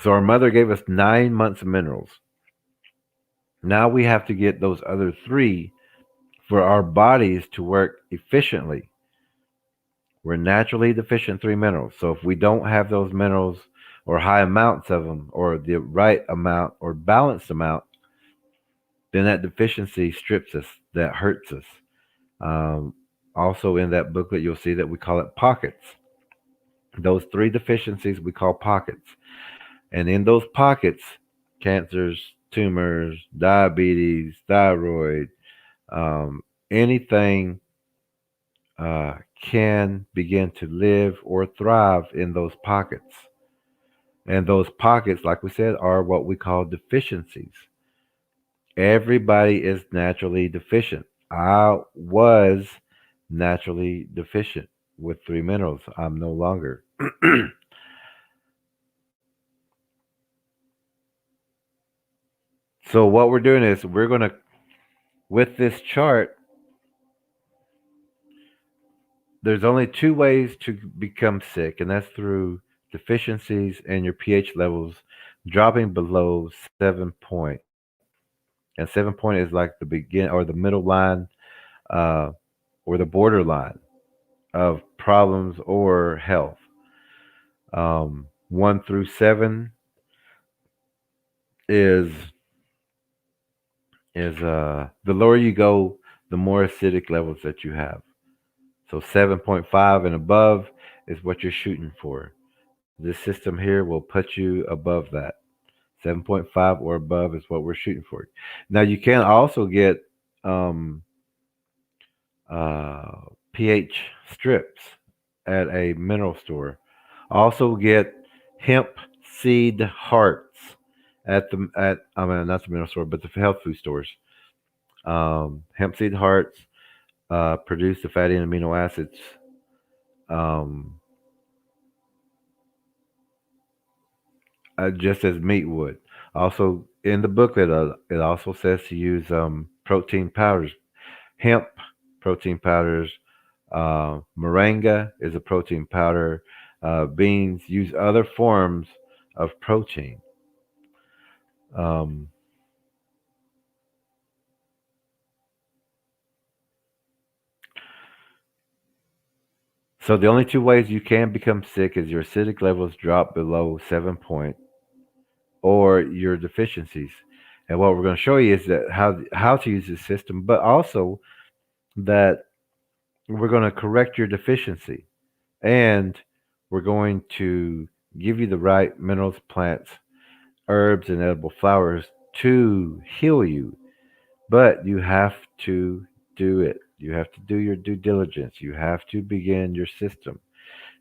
So our mother gave us 9 months of minerals. Now we have to get those other 3 for our bodies to work efficiently. We're naturally deficient 3 minerals. So if we don't have those minerals or high amounts of them or the right amount or balanced amount, then that deficiency strips us, that hurts us. Um, Also, in that booklet, you'll see that we call it pockets. Those 3 deficiencies we call pockets. And in those pockets, cancers, tumors, diabetes, thyroid, anything can begin to live or thrive in those pockets. And those pockets, like we said, are what we call deficiencies. Everybody is naturally deficient. I was naturally deficient with three minerals. I'm no longer. So what we're doing is we're going to, with this chart, there's only two ways to become sick, and that's through deficiencies and your pH levels dropping below 7 point. And 7 point is like the begin or the middle line, uh, or the borderline of problems or health. 1 through 7 is the lower you go, the more acidic levels that you have. So 7.5 and above is what you're shooting for. This system here will put you above that. 7.5 or above is what we're shooting for. Now you can also get um, uh, pH strips at a mineral store. Also get hemp seed hearts at the at I mean not the mineral store, but the health food stores. Hemp seed hearts produce the fatty and amino acids, um, just as meat would. Also, in the booklet, it also says to use protein powders, hemp protein powders. Moringa is a protein powder. Beans use other forms of protein. Um, so the only two ways you can become sick is your acidic levels drop below 7 point, or your deficiencies. And what we're going to show you is that how to use this system, but also that we're going to correct your deficiency, and we're going to give you the right minerals, plants, herbs, and edible flowers to heal you. But you have to do it. You have to do your due diligence. You have to begin your system,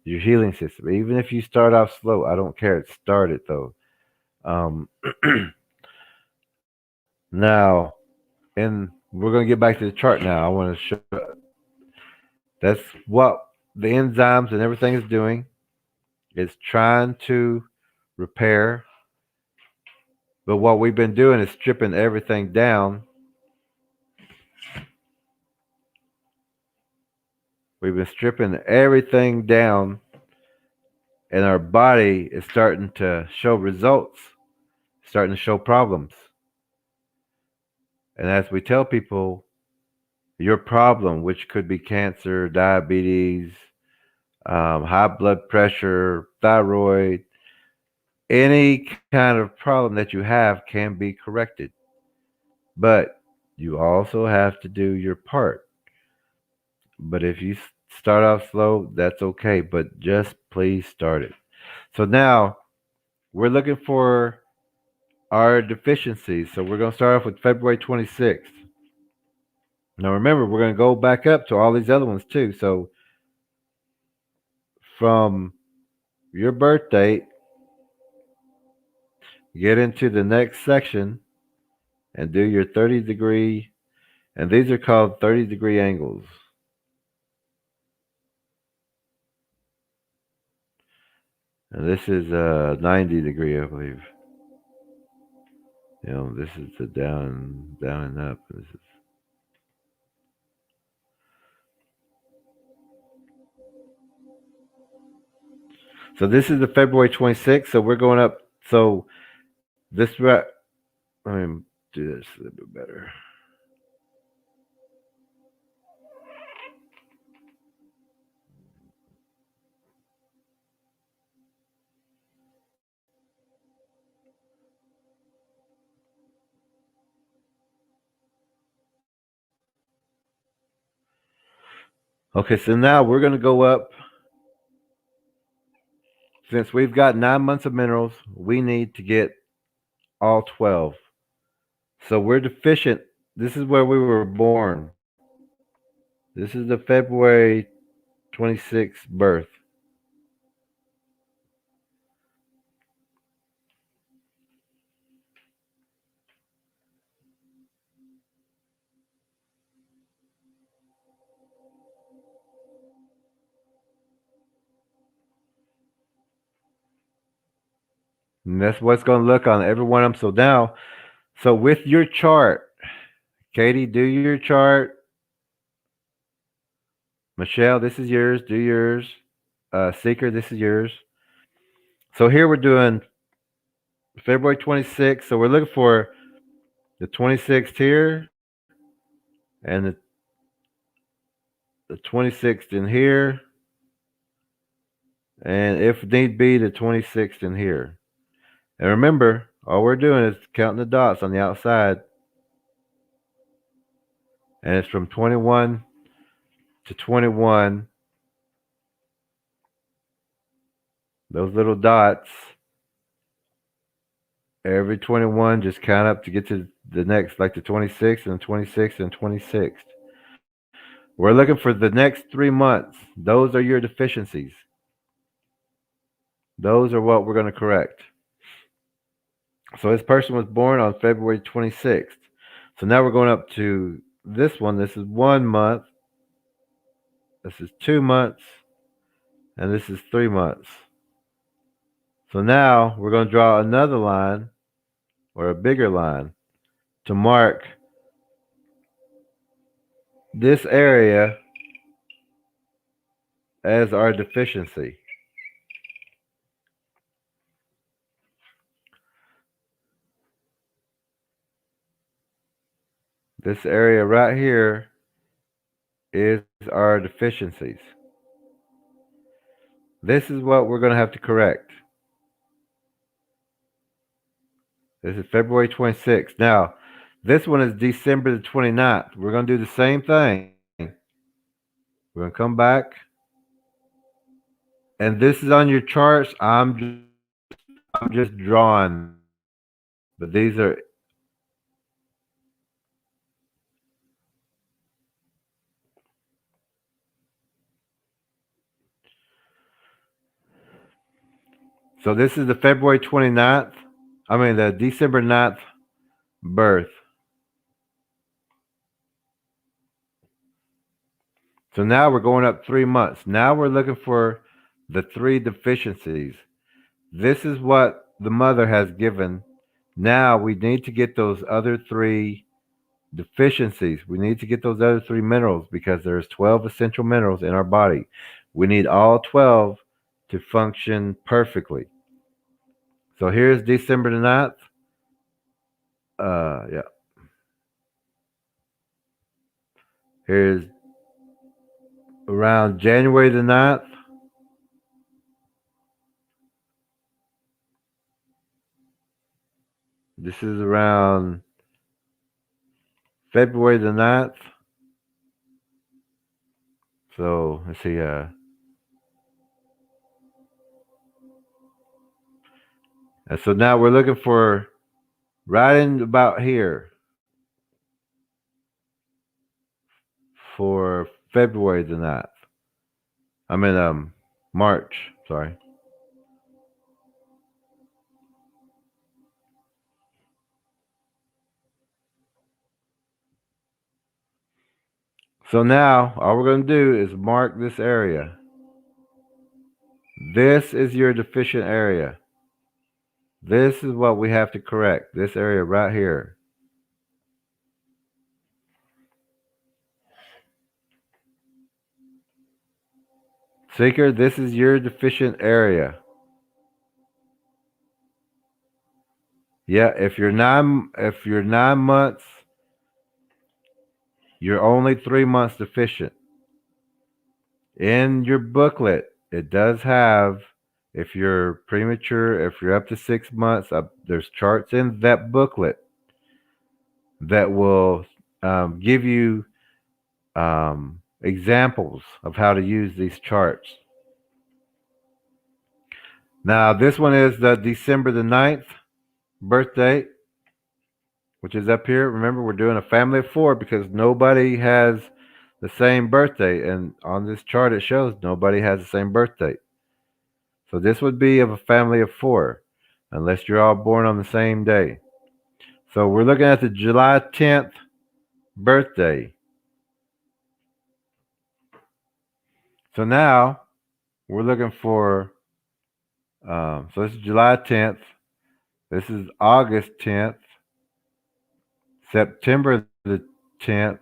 your healing system. Even if you start off slow, I don't care. Start it though. Um, now, and we're going to get back to the chart now. I want to show that's what the enzymes and everything is doing. It's trying to repair, but what we've been doing is stripping everything down. We've been stripping everything down, and our body is starting to show results, starting to show problems. And as we tell people, your problem, which could be cancer, diabetes, high blood pressure, thyroid, any kind of problem that you have can be corrected. But you also have to do your part. But if you start off slow, that's okay. But just please start it. So now we're looking for our deficiencies. So we're going to start off with February 26th. Now remember, we're going to go back up to all these other ones too. So from your birth date, get into the next section and do your 30-degree, and these are called 30-degree angles. And this is 90-degree, I believe. This is the down and up. This is the February 26th. So we're going up. So this right. Let me do this a little bit better. Okay, so now we're going to go up. Since we've got 9 months of minerals, we need to get all 12. So we're deficient. This is where we were born. This is the February 26th birth. And that's what's going to look on every one of them. So now, so with your chart, Katie, do your chart. Michelle, this is yours. Do yours. Seeker, this is yours. So here we're doing February 26th. So we're looking for the 26th here and the 26th in here. And if need be, the 26th in here. And remember, all we're doing is counting the dots on the outside. And it's from 21 to 21. Those little dots, every 21, just count up to get to the next, like the 26th and the 26th and 26th. We're looking for the next 3 months. Those are your deficiencies. Those are what we're going to correct. So this person was born on February 26th. So now we're going up to this one. This is 1 month. This is 2 months. And this is 3 months. So now we're going to draw another line or a bigger line to mark this area as our deficiency. This area right here is our deficiencies. This is what we're going to have to correct. This is February 26th. Now, this one is December the 29th. We're going to do the same thing. We're going to come back. And this is on your charts. I'm just drawing. But these are so this is the February 29th. I mean the December 9th birth. So now we're going up 3 months. Now we're looking for the three deficiencies. This is what the mother has given. Now we need to get those other three deficiencies. We need to get those other three minerals because there's 12 essential minerals in our body. We need all 12 to function perfectly. So here's December the 9th. Yeah. Here's around January the 9th. This is around February the 9th. So let's see. And so now we're looking for right in about here for February the 9th. I mean, March. Sorry. So now all we're going to do is mark this area. This is your deficient area. This is what we have to correct. This area right here. Seeker, this is your deficient area. Yeah, if you're 9 months, you're only 3 months deficient. In your booklet, it does have if you're premature, if you're up to 6 months, there's charts in that booklet that will give you examples of how to use these charts. Now, this one is the December the 9th birthday, which is up here. Remember, we're doing a family of four because nobody has the same birthday. And on this chart, it shows nobody has the same birthday. So this would be of a family of four, unless you're all born on the same day. So we're looking at the July 10th birthday. So now we're looking for, so this is July 10th. This is August 10th, September the 10th,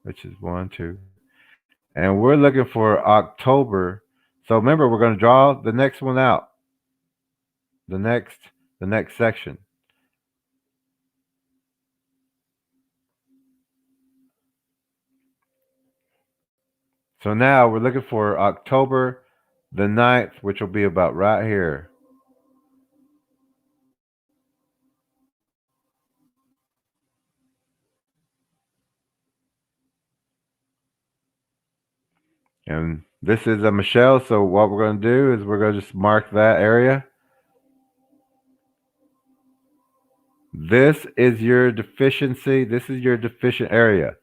which is 1, 2, and we're looking for October. So remember, we're going to draw the next one out, the next the next section. So now we're looking for October the 9th, which will be about right here. And this is a Michelle. So what we're going to do is we're going to just mark that area. This is your deficiency. This is your deficient area.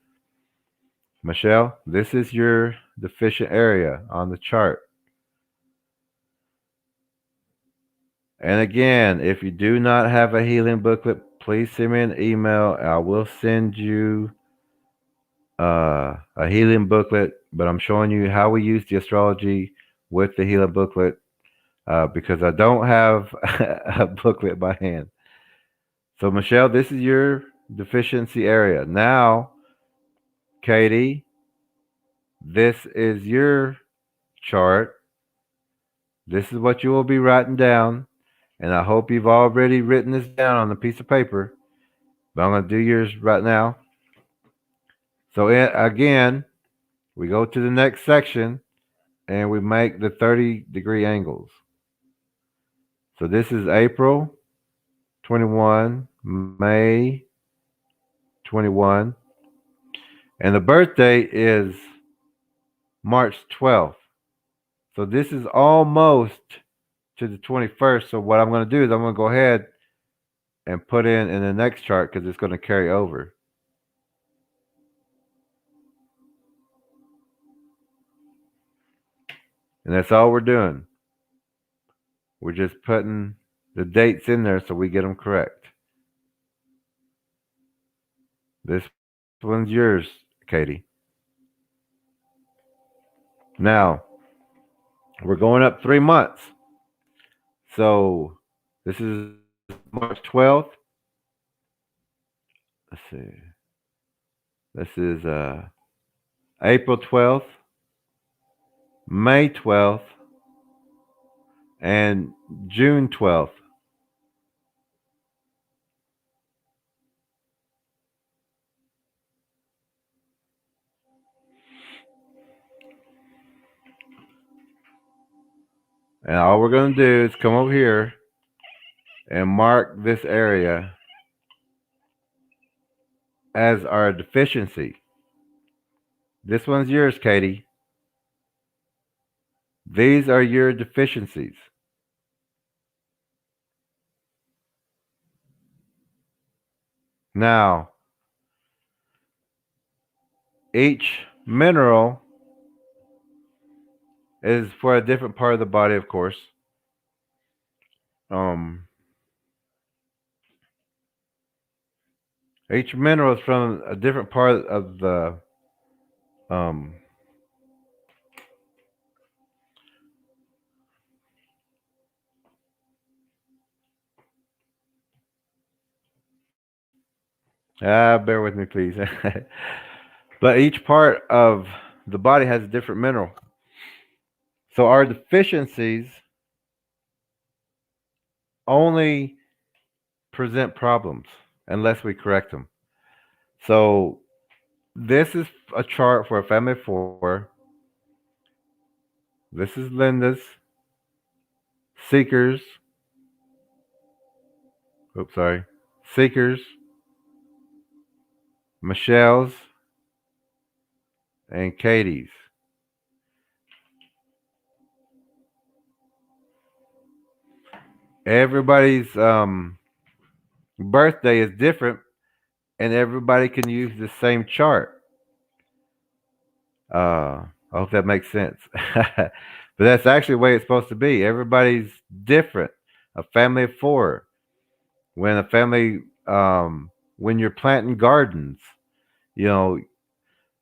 Michelle, this is your deficient area on the chart. And again, if you do not have a healing booklet, please send me an email. I will send you a healing booklet, but I'm showing you how we use the astrology with the healing booklet because I don't have a booklet by hand. So, Michelle, this is your deficiency area. Now, Katie, this is your chart. This is what you will be writing down. And I hope you've already written this down on a piece of paper. But I'm going to do yours right now. So, again, we go to the next section and we make the 30-degree angles. So, this is April 21, May 21, and the birthday is March 12th. So, this is almost to the 21st. So, what I'm going to do is I'm going to go ahead and put in the next chart because it's going to carry over. And that's all we're doing. We're just putting the dates in there so we get them correct. This one's yours, Katie. Now, we're going up 3 months. So, this is March 12th. Let's see. This is April 12th, May 12th, and June 12th. And all we're going to do is come over here and mark this area as our deficiency. This one's yours, Katie. These are your deficiencies. Now, each mineral is for a different part of the body, of course. Um, each mineral is from a different part of the um, bear with me, please. But each part of the body has a different mineral. So our deficiencies only present problems unless we correct them. So this is a chart for a family of four. This is Linda's, Seeker's, oops, sorry, Seeker's, Michelle's, and Katie's. Everybody's birthday is different, and everybody can use the same chart. I hope that makes sense. But that's actually the way it's supposed to be. Everybody's different. A family of four. When a family, when you're planting gardens, you know,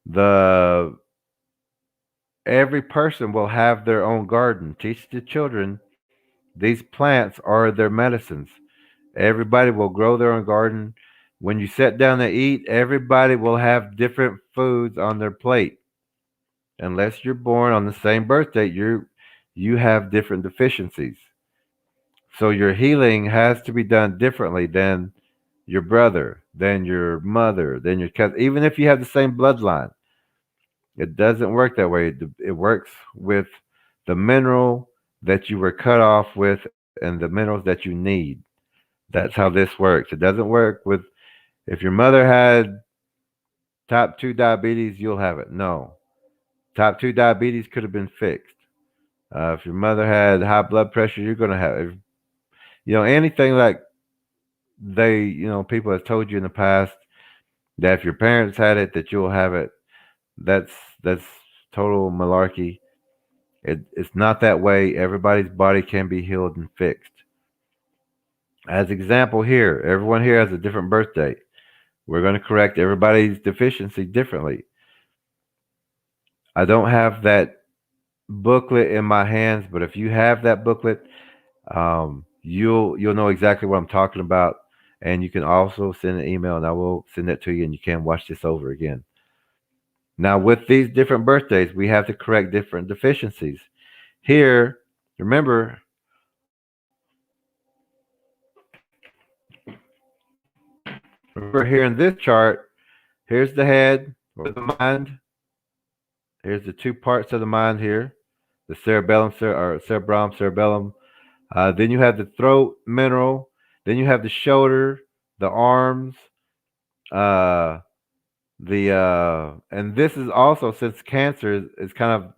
the every person will have their own garden. Teach the children these plants are their medicines. Everybody will grow their own garden. When you sit down to eat, everybody will have different foods on their plate. Unless you're born on the same birthday, you have different deficiencies. So your healing has to be done differently than your brother, than your mother, than your cousin. Even if you have the same bloodline, it doesn't work that way. It works with the mineral that you were cut off with and the minerals that you need. That's how this works. It doesn't work with if your mother had type 2 diabetes, you'll have it. No. Type 2 diabetes could have been fixed. If your mother had high blood pressure, you're going to have it. Anything like people have told you in the past that if your parents had it, that you'll have it. That's that's total malarkey. It's not that way. Everybody's body can be healed and fixed. As example here, everyone here has a different birthday. We're going to correct everybody's deficiency differently. I don't have that booklet in my hands, but if you have that booklet, you'll know exactly what I'm talking about, and you can also send an email, and I will send that to you, and you can watch this over again. Now, with these different birthdays, we have to correct different deficiencies. Here, remember, here in this chart, here's the head or the mind. Here's the two parts of the mind here, the cerebellum, or cerebrum, cerebellum. Then you have the throat mineral. Then you have the shoulder, the arms, uh, and this is also, since cancer is kind of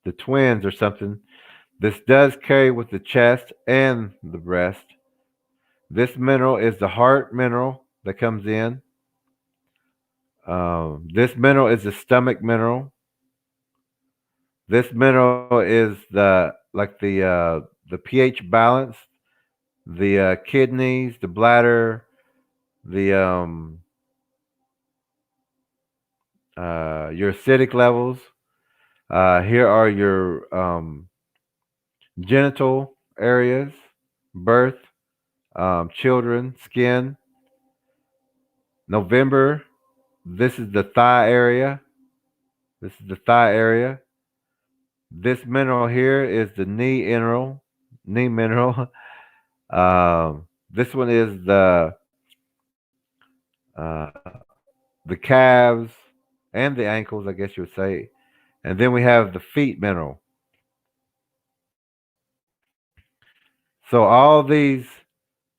the twins or something. This does carry with the chest and the breast. This mineral is the heart mineral that comes in. This mineral is the stomach mineral. This mineral is the pH balance, the kidneys, the bladder, the your acidic levels. Here are your genital areas, birth, children, skin. November, this is the thigh area. This is the thigh area. This mineral here is the knee mineral. Knee mineral. This one is uh, the calves and the ankles, I guess you would say. And then we have the feet mineral. So all these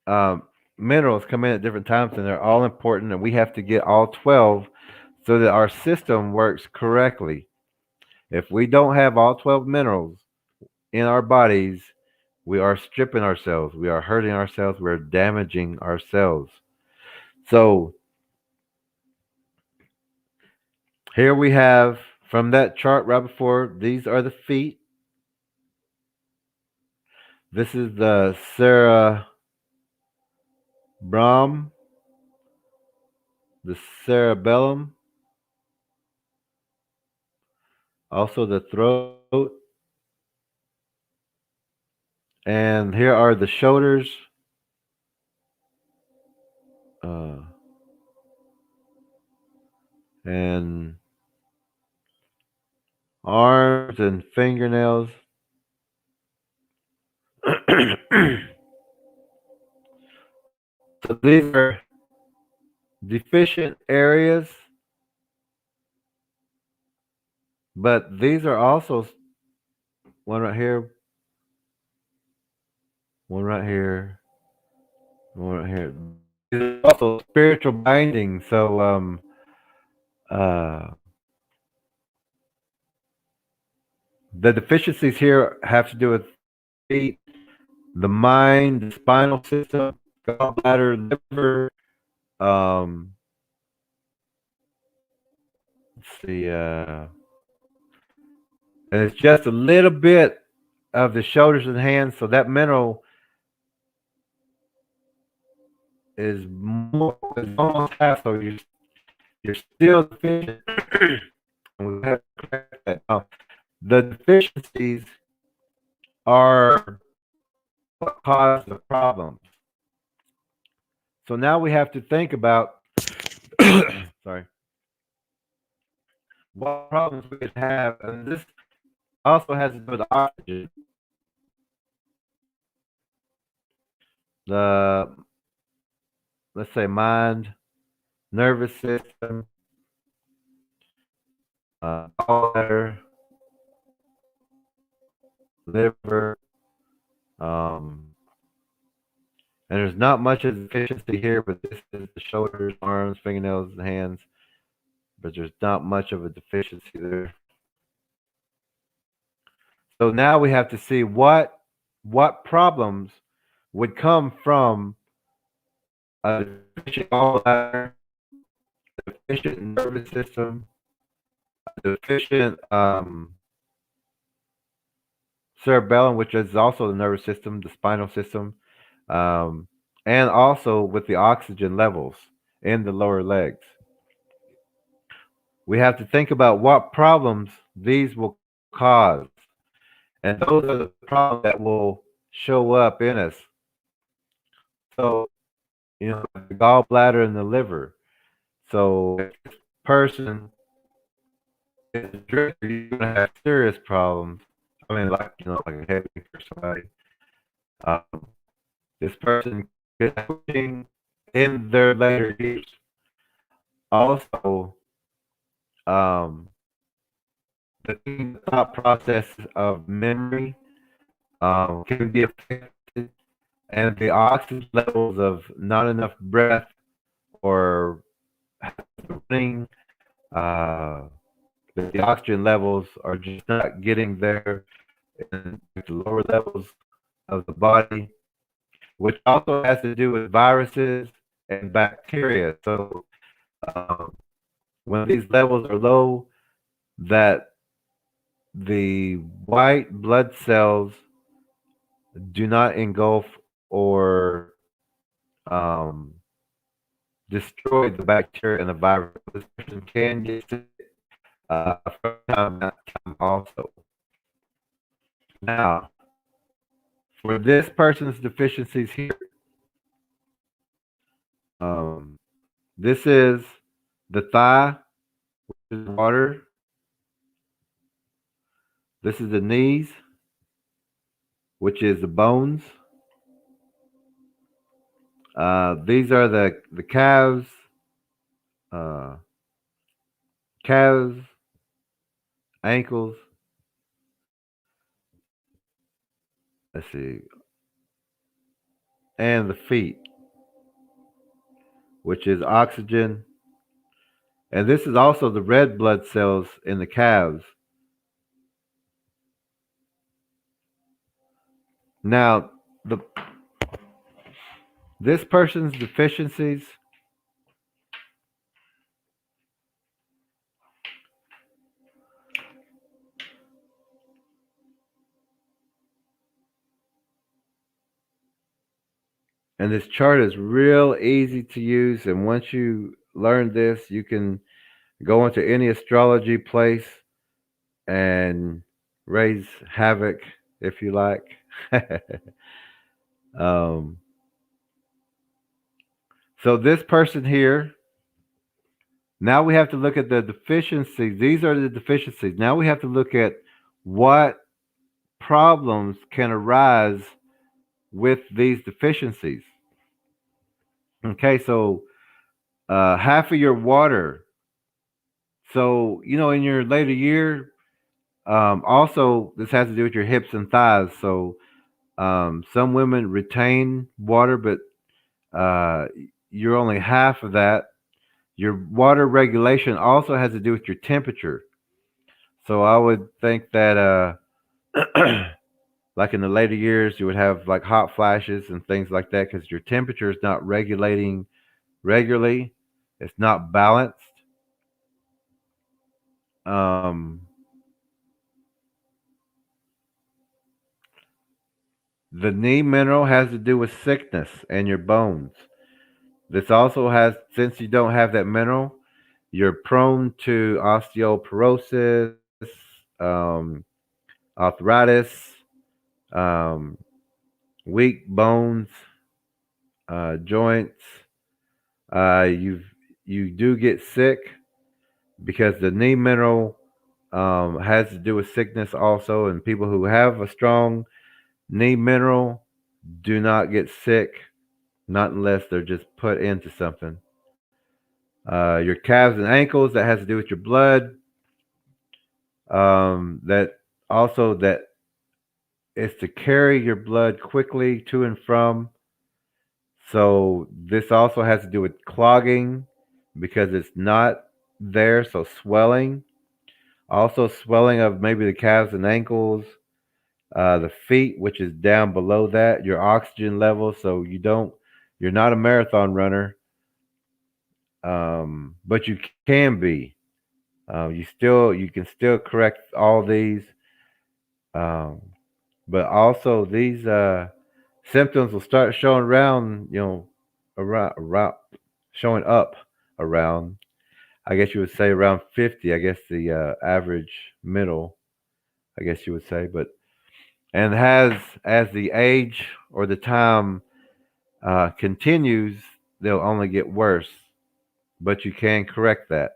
um, minerals come in at different times, and they're all important, and we have to get all 12 so that our system works correctly. If we don't have all 12 minerals in our bodies, we are stripping ourselves, we are hurting ourselves, we're damaging ourselves. So here we have from that chart right before, these are the feet. This is the cerebrum, the cerebellum, also the throat, and here are the shoulders, uh, and arms and fingernails. So these are deficient areas, but these are also one right here, one right here, one right here. These are also spiritual bindings. So uh, the deficiencies here have to do with feet, the mind, the spinal system, gallbladder, liver. Um, let's see, and it's just a little bit of the shoulders and hands. So that mineral is almost half. So you're still deficient. And we have to correct that. Now, the deficiencies are what caused the problems. So now we have to think about sorry, what problems we could have, and this also has to do with oxygen. The let's say mind, nervous system, gallbladder, liver, um, and there's not much of deficiency here, but this is the shoulders, arms, fingernails, and hands. But there's not much of a deficiency there. So now we have to see what problems would come from a deficient gallbladder, deficient nervous system, deficient cerebellum, which is also the nervous system, the spinal system, um, and also with the oxygen levels in the lower legs. We have to think about what problems these will cause, and those are the problems that will show up in us. So, the gallbladder and the liver. So, if this person is a drinker, you're gonna have serious problems. I mean, like like a heavy drinker or somebody. Um, this person could have coaching in their later years. Also, um, the thought process of memory can be affected, and the oxygen levels of not enough breath or running, uh, the oxygen levels are just not getting there in the lower levels of the body, which also has to do with viruses and bacteria. So um, when these levels are low, that the white blood cells do not engulf or um, destroy the bacteria and the virus. This person can get sick from time to time also. Now, for this person's deficiencies here, um, this is the thigh, which is water. This is the knees, which is the bones. These are the uh, calves, ankles. Let's see, and the feet, which is oxygen. And this is also the red blood cells in the calves. Now, the this person's deficiencies, and this chart is real easy to use. And once you learn this, you can go into any astrology place and raise havoc if you like. um, so this person here, now we have to look at the deficiencies. These are the deficiencies. Now we have to look at what problems can arise with these deficiencies. Okay, so half of your water. So, in your later year, also this has to do with your hips and thighs. So, some women retain water, but uh, you're only half of that. Your water regulation also has to do with your temperature. So, I would think that, like in the later years, you would have like hot flashes and things like that because your temperature is not regulating regularly. It's not balanced. Um, the knee mineral has to do with sickness and your bones. This also has, since you don't have that mineral, you're prone to osteoporosis, um, arthritis, um, weak bones, joints. You do get sick because the knee mineral has to do with sickness also, and people who have a strong knee mineral do not get sick, not unless they're just put into something. Your calves and ankles, that has to do with your blood. That also that is to carry your blood quickly to and from. So this also has to do with clogging because it's not there. So swelling, also swelling of maybe the calves and ankles, the feet, which is down below that, your oxygen level. So you're not a marathon runner, but you can be. You can still correct all these, um, but also these symptoms will start showing around, around showing up around. I guess you would say around 50. I guess the average middle. I guess you would say, but and has as the age or the time continues, they'll only get worse. But you can correct that.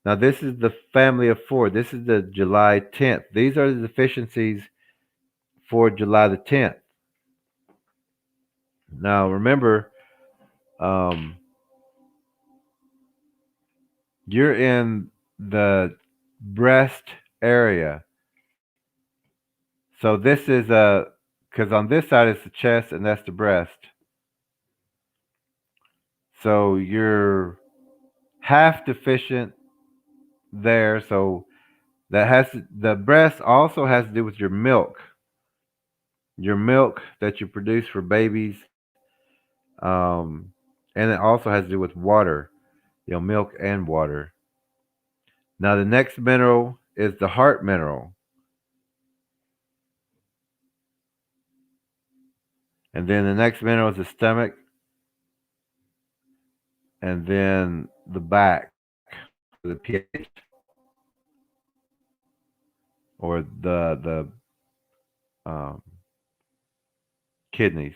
Now, this is the family of four. This is the July 10th. These are the deficiencies for July the 10th. Now, remember, um, you're in the breast area. So this is because on this side is the chest and that's the breast. So you're half deficient there. So the breast also has to do with your milk that you produce for babies, um, and it also has to do with water, milk and water. Now the next mineral is the heart mineral, and then the next mineral is the stomach, and then the back, or the pH, or the um, kidneys.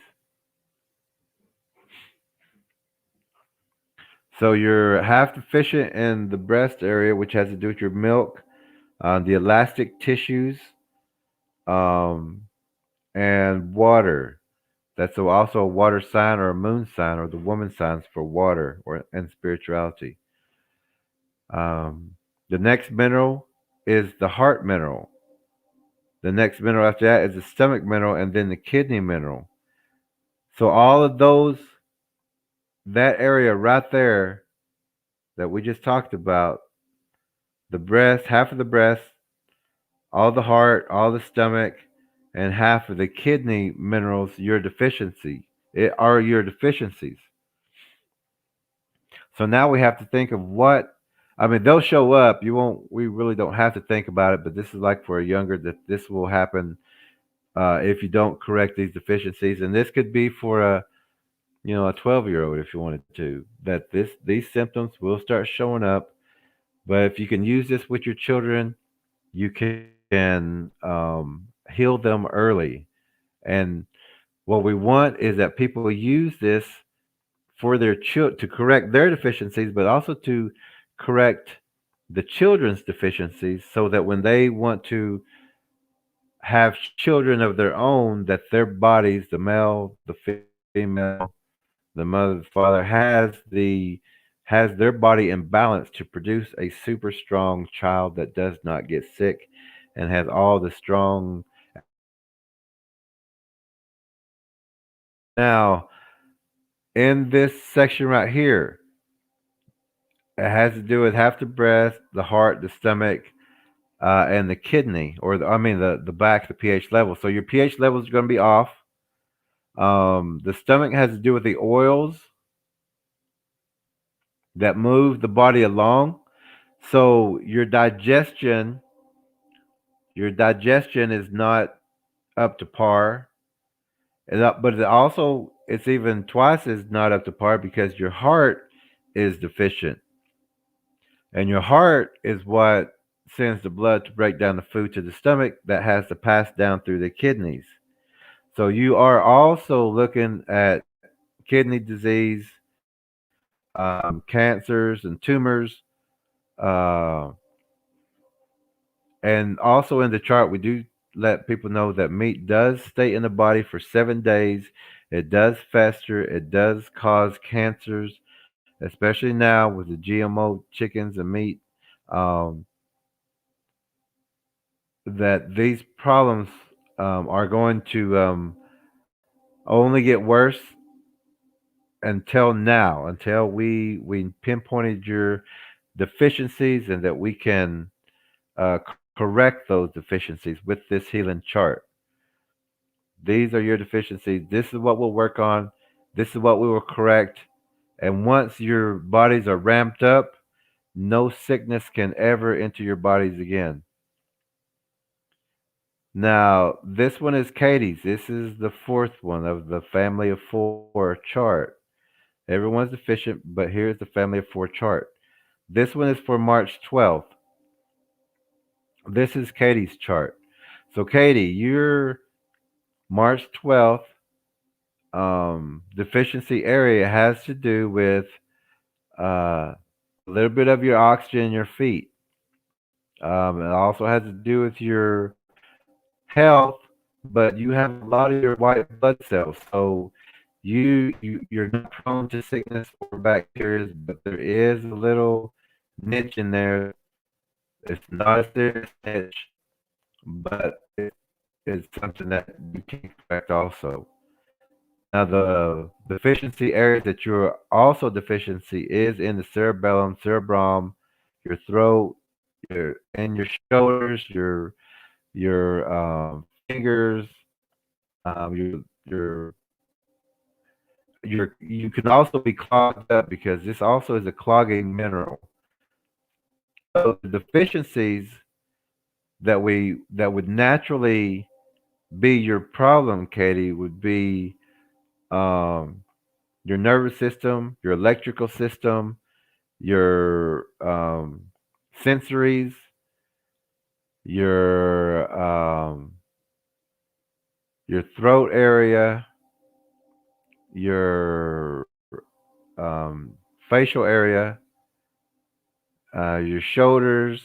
So you're half deficient in the breast area, which has to do with your milk, the elastic tissues, um, and water. That's also a water sign or a moon sign or the woman signs for water or and spirituality. Um, the next mineral is the heart mineral. The next mineral after that is the stomach mineral, and then the kidney mineral. So all of those, that area right there that we just talked about, the breast, half of the breast, all the heart, all the stomach, and half of the kidney minerals, your deficiency. It are your deficiencies. So now we have to think of what. I mean, they'll show up. You won't. We really don't have to think about it. But this is like for a younger that this will happen if you don't correct these deficiencies, and this could be for a 12-year-old if you wanted to. That these symptoms will start showing up. But if you can use this with your children, you can heal them early. And what we want is that people use this for their to correct their deficiencies, but also to correct the children's deficiencies, so that when they want to have children of their own, that their bodies, the male, the female, the mother, the father, has their body in balance to produce a super strong child that does not get sick and has all the strong now in this section right here. It has to do with half the breast, the heart, the stomach, and the kidney, or the back, the pH level. So your pH levels are going to be off. The stomach has to do with the oils that move the body along. So your digestion is not up to par, but it's even twice as not up to par because your heart is deficient. And your heart is what sends the blood to break down the food to the stomach that has to pass down through the kidneys. So you are also looking at kidney disease, cancers, and tumors. Uh, and also in the chart, we do let people know that meat does stay in the body for 7 days. It does fester. It does cause cancers, especially now with the GMO chickens and meat. Um, that these problems are going to only get worse until now, until we pinpointed your deficiencies and that we can correct those deficiencies with this healing chart. These are your deficiencies. This is what we'll work on. This is what we will correct. And once your bodies are ramped up, no sickness can ever enter your bodies again. Now, this one is Katie's. This is the fourth one of the family of four chart. Everyone's deficient, but here's the family of four chart. This one is for March 12th. This is Katie's chart. So, Katie, your March 12th deficiency area has to do with a little bit of your oxygen in your feet. It also has to do with your health, but you have a lot of your white blood cells. So you're not prone to sickness or bacteria, but there is a little niche in there. It's not a serious niche, but it's something that you can correct also. Now the deficiency areas that you're also deficiency is in the cerebellum, cerebrum, your throat, your and your shoulders, your fingers, your you can also be clogged up because this also is a clogging mineral. So the deficiencies that would naturally be your problem, Katie, would be um, your nervous system, your electrical system, your sensories, your your throat area, your facial area, your shoulders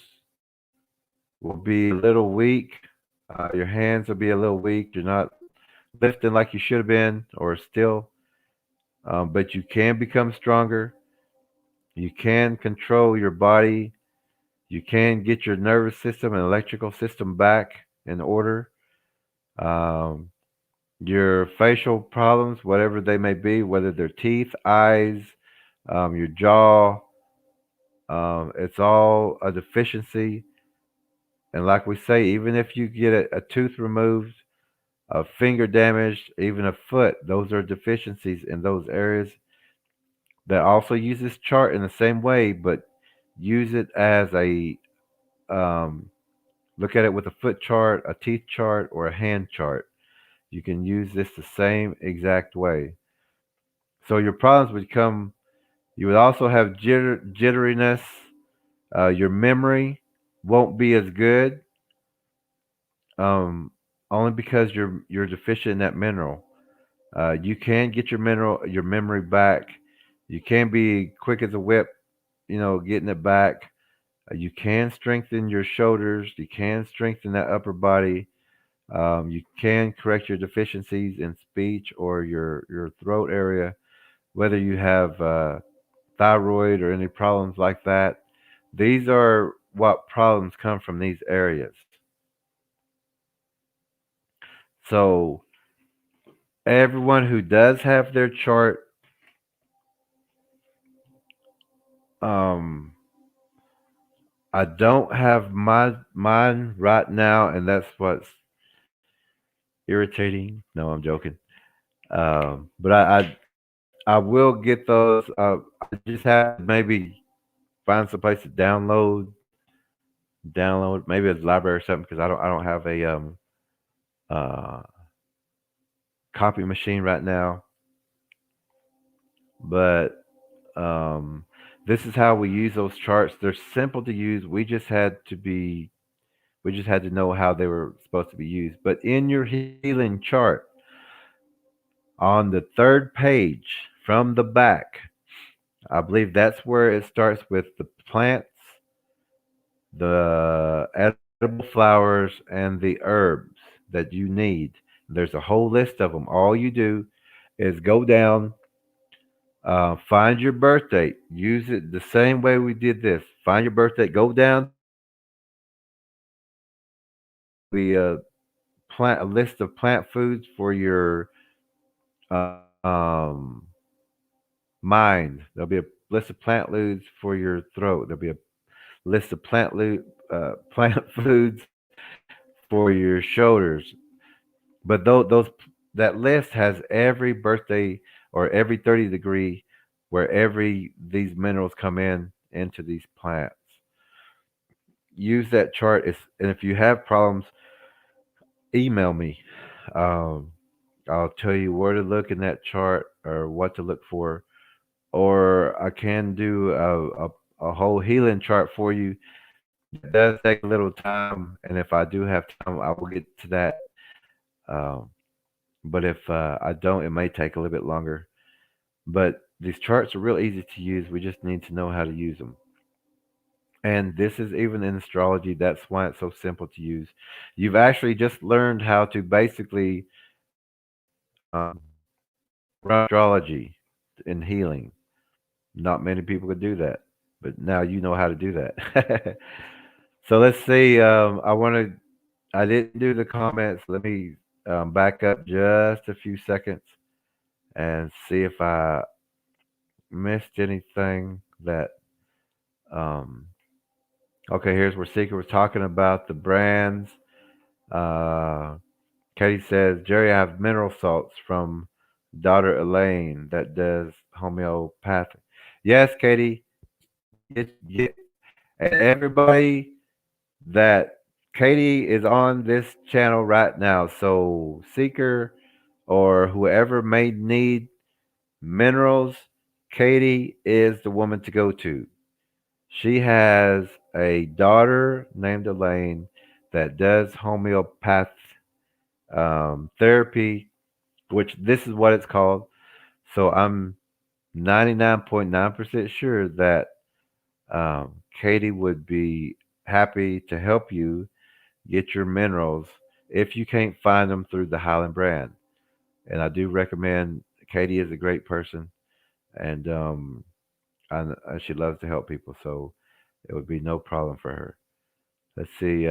will be a little weak. Your hands will be a little weak. You're not lifting like you should have been, or still, but you can become stronger. You can control your body. You can get your nervous system and electrical system back in order. Um, your facial problems, whatever they may be, whether they're teeth, eyes, your jaw, it's all a deficiency. And like we say, even if you get a tooth removed, a finger damaged, even a foot, those are deficiencies in those areas that also use this chart in the same way, but use it as a um, look at it with a foot chart, a teeth chart, or a hand chart. You can use this the same exact way. So your problems would come. You would also have jitteriness. Your memory won't be as good, um, only because you're deficient in that mineral. You can get your memory back. You can be quick as a whip, getting it back. You can strengthen your shoulders. You can strengthen that upper body. You can correct your deficiencies in speech or your throat area, whether you have thyroid or any problems like that. These are what problems come from these areas. So everyone who does have their chart, um, I don't have mine right now, and that's what's irritating. No, I'm joking. But I will get those. I just have to maybe find some place to download maybe a library or something because I don't have a uh copy machine right now. But um, this is how we use those charts. They're simple to use. We just had to know how they were supposed to be used. But in your healing chart, On the third page from the back, I believe that's where it starts with the plants, the edible flowers, and the herbs that you need. There's a whole list of them. All you do is go down, find your birth date, use it the same way we did this. Find your birth date, go down to the plant a list of plant foods for your um, mind. There'll be a list of plant foods for your throat. There'll be a list of plant foods for your shoulders. But those that list has every birthday or every 30 degree where every these minerals come in into these plants. Use that chart. And if you have problems, email me. Um, I'll tell you where to look in that chart or what to look for, or I can do a whole healing chart for you. That does take a little time, and if I do have time, I will get to that. Um, but if I don't, it may take a little bit longer. But these charts are real easy to use. We just need to know how to use them. And this is even in astrology. That's why it's so simple to use. You've actually just learned how to basically run astrology in healing. Not many people could do that, but now you know how to do that. So let's see. I didn't do the comments. Let me back up just a few seconds and see if I missed anything that. Um, okay, here's where Seeker was talking about the brands. Uh, Katie says, Jerry, I have mineral salts from daughter Elaine that does homeopathic. Yes, Katie, get and everybody that Katie is on this channel right now. So Seeker or whoever may need minerals, Katie is the woman to go to. She has a daughter named Elaine that does homeopath therapy, which this is what it's called. So I'm 99.9% sure that Katie would be happy to help you get your minerals if you can't find them through the Highland brand. And I do recommend. Katie is a great person, and she loves to help people, so it would be no problem for her. Let's see.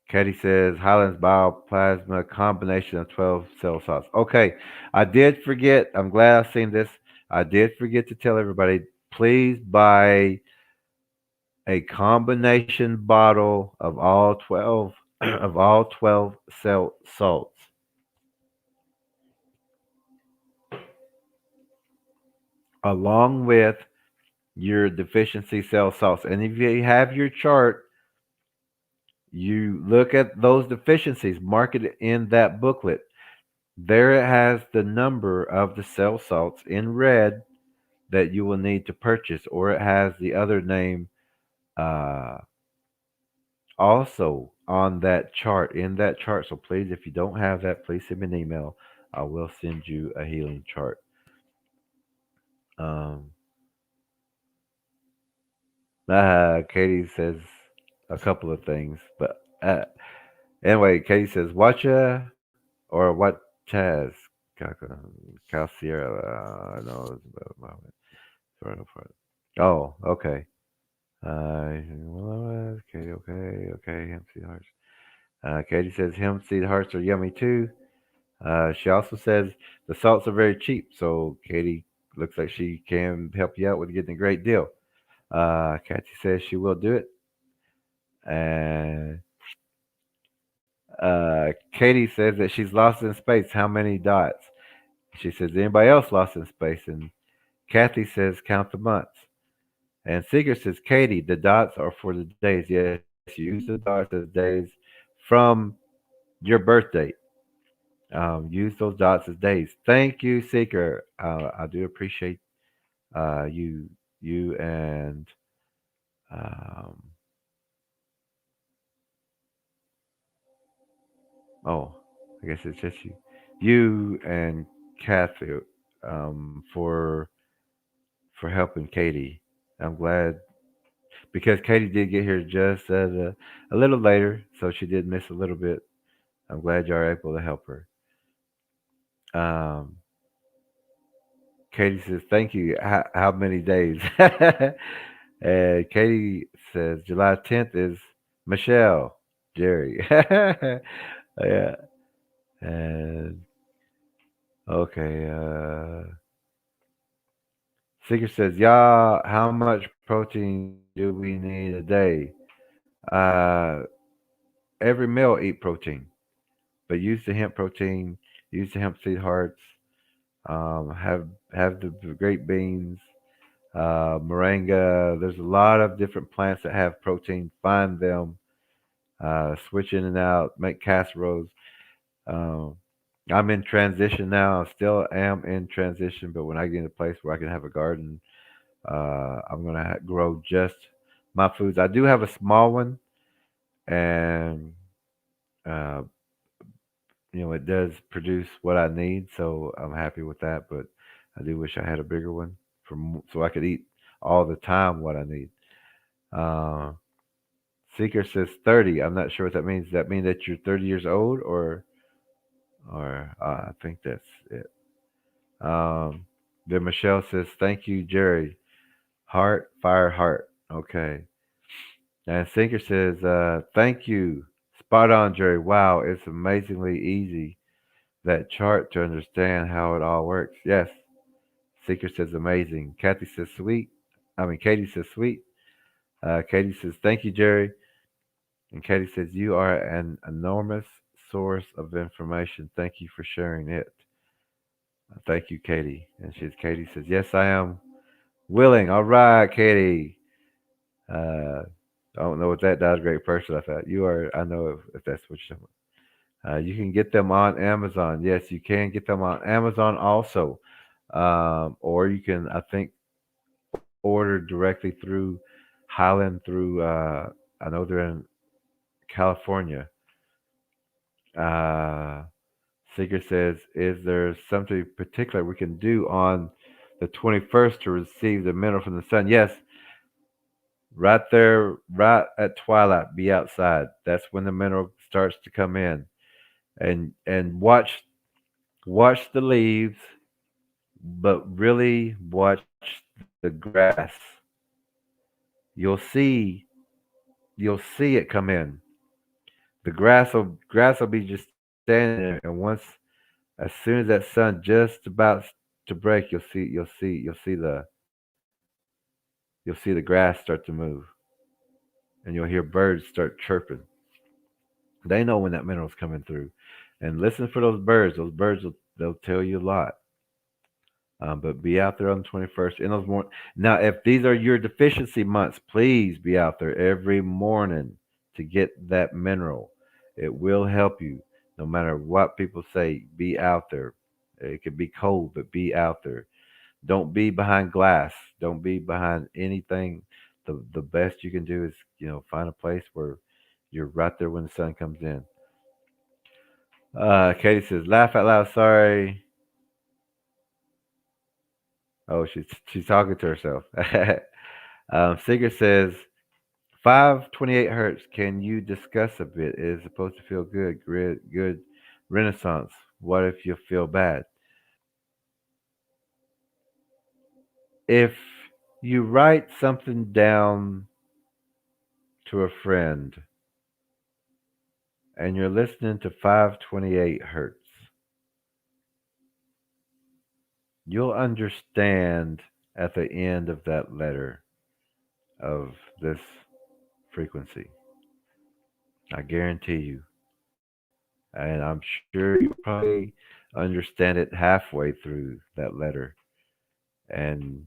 Katie says Highlands Bioplasma combination of 12 cell salts. Okay, I did forget. I'm glad I've seen this. I did forget to tell everybody. Please buy a combination bottle of all 12 of all 12 cell salts, along with your deficiency cell salts. And if you have your chart, you look at those deficiencies, mark it in that booklet. There it has the number of the cell salts in red that you will need to purchase, or it has the other name uh, also on that chart, in that chart. So please, if you don't have that, please send me an email. I will send you a healing chart. Um, Katie says a couple of things, but anyway, Katie says, "Watcha or what Chaz Cal Sierra? No, oh, okay. Okay, okay, okay. Hemp seed hearts. Katie says hemp seed hearts are yummy too. She also says the salts are very cheap, so Katie looks like she can help you out with getting a great deal. Kathy says she will do it. And Katie says that she's lost in space. How many dots? She says, anybody else lost in space? And Kathy says, count the months. And Seeger says, Katie, the dots are for the days. Yes, use the dots as days from your birth date. Use those dots as days. Thank you, Seeker. I do appreciate you and um, oh, I guess it's just you. you and Kathy for helping Katie. I'm glad because Katie did get here just a little later, so she did miss a little bit. I'm glad you are able to help her. Um, Katie says, "Thank you. How many days?" And Katie says, "July 10th is Michelle, Jerry." Yeah. And okay. Seeker says, "Y'all, how much protein do we need a day?" Uh, every meal eat protein, but use the hemp protein. Use the hemp seed hearts. Have the great beans, moringa. There's a lot of different plants that have protein. Find them. Switch in and out. Make casseroles. Um, I'm in transition now. I still am in transition, but when I get in a place where I can have a garden, I'm gonna grow just my foods. I do have a small one, and uh, it does produce what I need, so I'm happy with that. But I do wish I had a bigger one so I could eat all the time what I need. Uh, Seeker says 30. I'm not sure what that means. Does that mean that you're 30 years old, or I think that's it. Um, then Michelle says, "Thank you, Jerry. Heart, fire, heart." Okay. And Sinker says, "Thank you. Spot on, Jerry. Wow, it's amazingly easy, that chart, to understand how it all works." Yes. Seeker says, "Amazing." Kathy says, "Sweet." Katie says, "Sweet." Katie says, "Thank you, Jerry." And Katie says, "You are an enormous source of information. Thank you for sharing it." Thank you, Katie. And Katie says, "Yes, I am willing." All right, Katie. I don't know what that does. Great person. I thought you are. I know if that's what you're talking about. You can get them on Amazon. Yes, you can get them on Amazon also, or you can, I think, order directly through Highland through. I know they're in California. Uh, Seeker says, "Is there something particular we can do on the 21st to receive the mineral from the sun?" Yes, right there, right at twilight, be outside. That's when the mineral starts to come in, and watch the leaves, but really watch the grass. You'll see you'll see it come in. The grass will be just standing there, and as soon as that sun just about to break, you'll see the grass start to move, and you'll hear birds start chirping. They know when that mineral's coming through, and listen for those birds. Those birds they'll tell you a lot. But be out there on the 21st in those morning. Now, if these are your deficiency months, please be out there every morning to get that mineral. It will help you, no matter what people say. Be out there. It could be cold, but be out there. Don't be behind glass. Don't be behind anything. The best you can do is find a place where you're right there when the sun comes in. Katie says, "Laugh out loud." Sorry. Oh, she's talking to herself. Sigurd says 528 hertz. Can you discuss a bit? It is supposed to feel good. Good renaissance. What if you feel bad? If you write something down to a friend and you're listening to 528 hertz, you'll understand at the end of that letter of this frequency. I guarantee you. And I'm sure you probably understand it halfway through that letter. And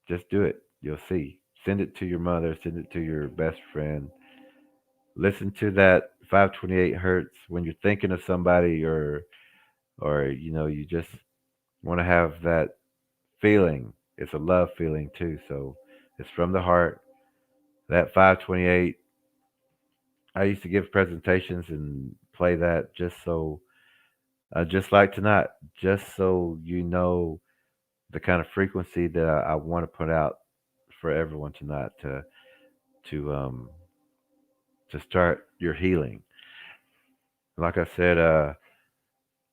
just do it. You'll see. Send it to your mother, send it to your best friend. Listen to that 528 hertz when you're thinking of somebody, or you just want to have that feeling. It's a love feeling too. So it's from the heart. That 528, I used to give presentations and play that just so just like tonight, just so you know the kind of frequency that I want to put out for everyone tonight to um to start your healing. Like I said,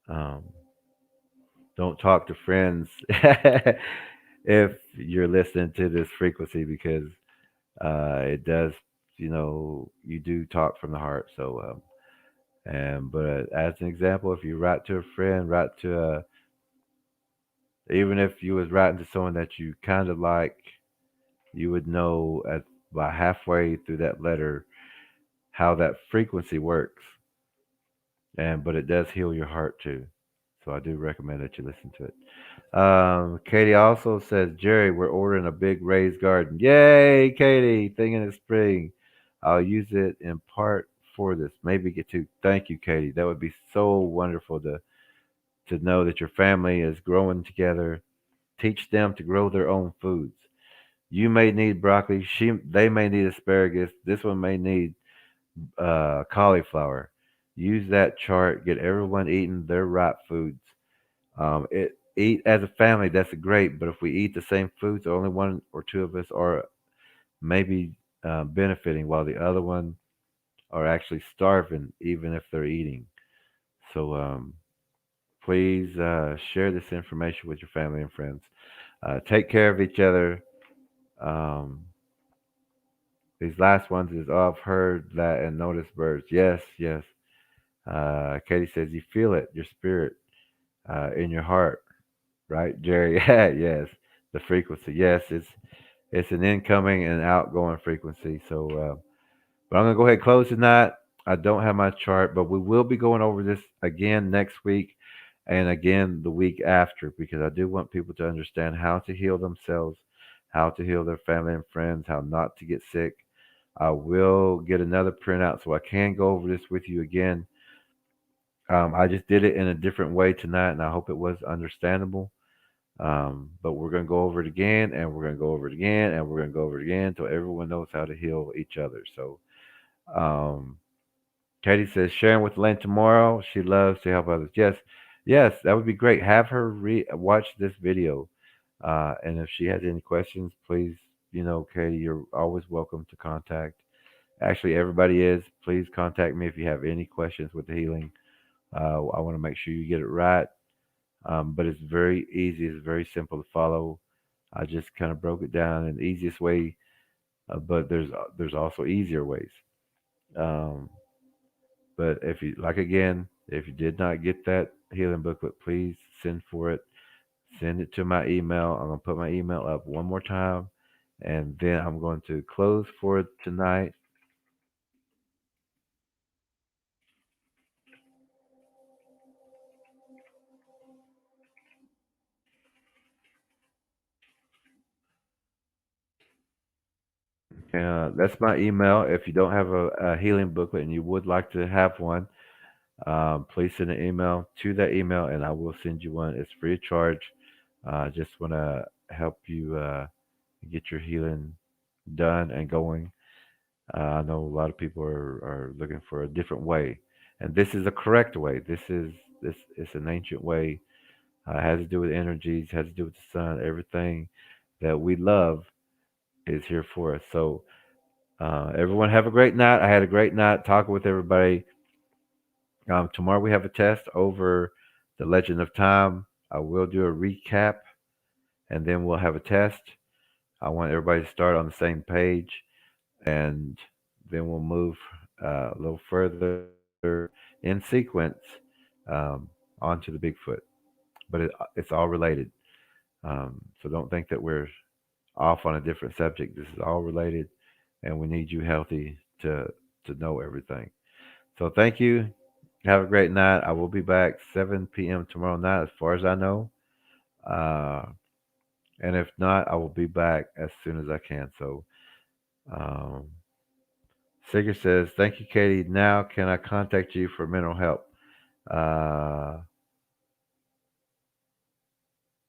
um, don't talk to friends if you're listening to this frequency because it does, you do talk from the heart. So, and but as an example, if you write to a friend, write to even if you was writing to someone that you kind of like, you would know at by halfway through that letter how that frequency works. And but it does heal your heart too. So I do recommend that you listen to it. Katie also says, Jerry, we're ordering a big raised garden. Yay, Katie! Thing in the spring. I'll use it in part for this. Maybe get to thank you, Katie. That would be so wonderful to know that your family is growing together. Teach them to grow their own foods. You may need broccoli. They may need asparagus. This one may need cauliflower. Use that chart. Get everyone eating their right foods. It eat as a family. That's great. But if we eat the same foods, only one or two of us are maybe benefiting, while the other one are actually starving, even if they're eating. So please share this information with your family and friends. Take care of each other. Um, these last ones is, oh, I've heard that and noticed birds. Yes, yes. Katie says you feel it, your spirit, in your heart, right, Jerry? Yes, the frequency. Yes, it's an incoming and outgoing frequency. So, but I'm gonna go ahead and close tonight. I don't have my chart, but we will be going over this again next week and again the week after because I do want people to understand how to heal themselves, how to heal their family and friends, how not to get sick. I will get another printout so I can go over this with you again. I just did it in a different way tonight, and I hope it was understandable. But we're going to go over it again, and we're going to go over it again, and we're going to go over it again until everyone knows how to heal each other. So, um, Katie says, sharing with Lynn tomorrow. She loves to help others. Yes, yes, that would be great. Have her watch this video. And if she has any questions, please, Katie, you're always welcome to contact. Actually, everybody is. Please contact me if you have any questions with the healing. I want to make sure you get it right. But it's very easy. It's very simple to follow. I just kind of broke it down in the easiest way, but there's also easier ways. Um, but if you like again, if you did not get that healing booklet, please send for it. Send it to my email. I'm gonna put my email up one more time, and then I'm going to close for tonight. That's my email. If you don't have a healing booklet and you would like to have one, please send an email to that email and I will send you one. It's free of charge. Just want to help you get your healing done and going. I know a lot of people are looking for a different way, and this is a correct way. This is an ancient way. It has to do with energies, has to do with the sun. Everything that we love is here for us. So everyone have a great night. I had a great night talking with everybody. Tomorrow we have a test over the Legend of Time. I will do a recap and then we'll have a test. I want everybody to start on the same page and then we'll move a little further in sequence onto the Bigfoot. But it's all related. So don't think that we're off on a different subject. This is all related and we need you healthy to know everything. So thank you. Have a great night. I will be back 7 p.m. tomorrow night, as far as I know. Uh, and if not, I will be back as soon as I can. So, um, Sigurd says, "Thank you, Katie. Now, can I contact you for mental help?" Uh,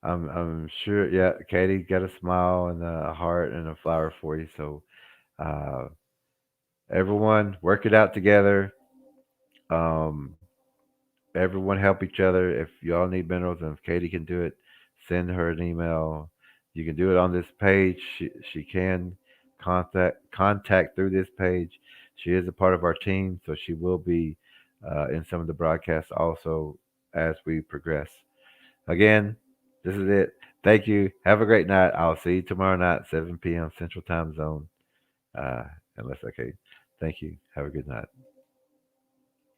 I'm sure. Yeah, Katie got a smile and a heart and a flower for you. So, uh, everyone, work it out together. Um, everyone help each other. If y'all need minerals and if Katie can do it, send her an email. You can do it on this page. She can contact through this page. She is a part of our team, so she will be in some of the broadcasts also as we progress. Again, this is it. Thank you. Have a great night. I'll see you tomorrow night, 7 p.m. Central Time Zone. Uh, unless okay. Thank you. Have a good night.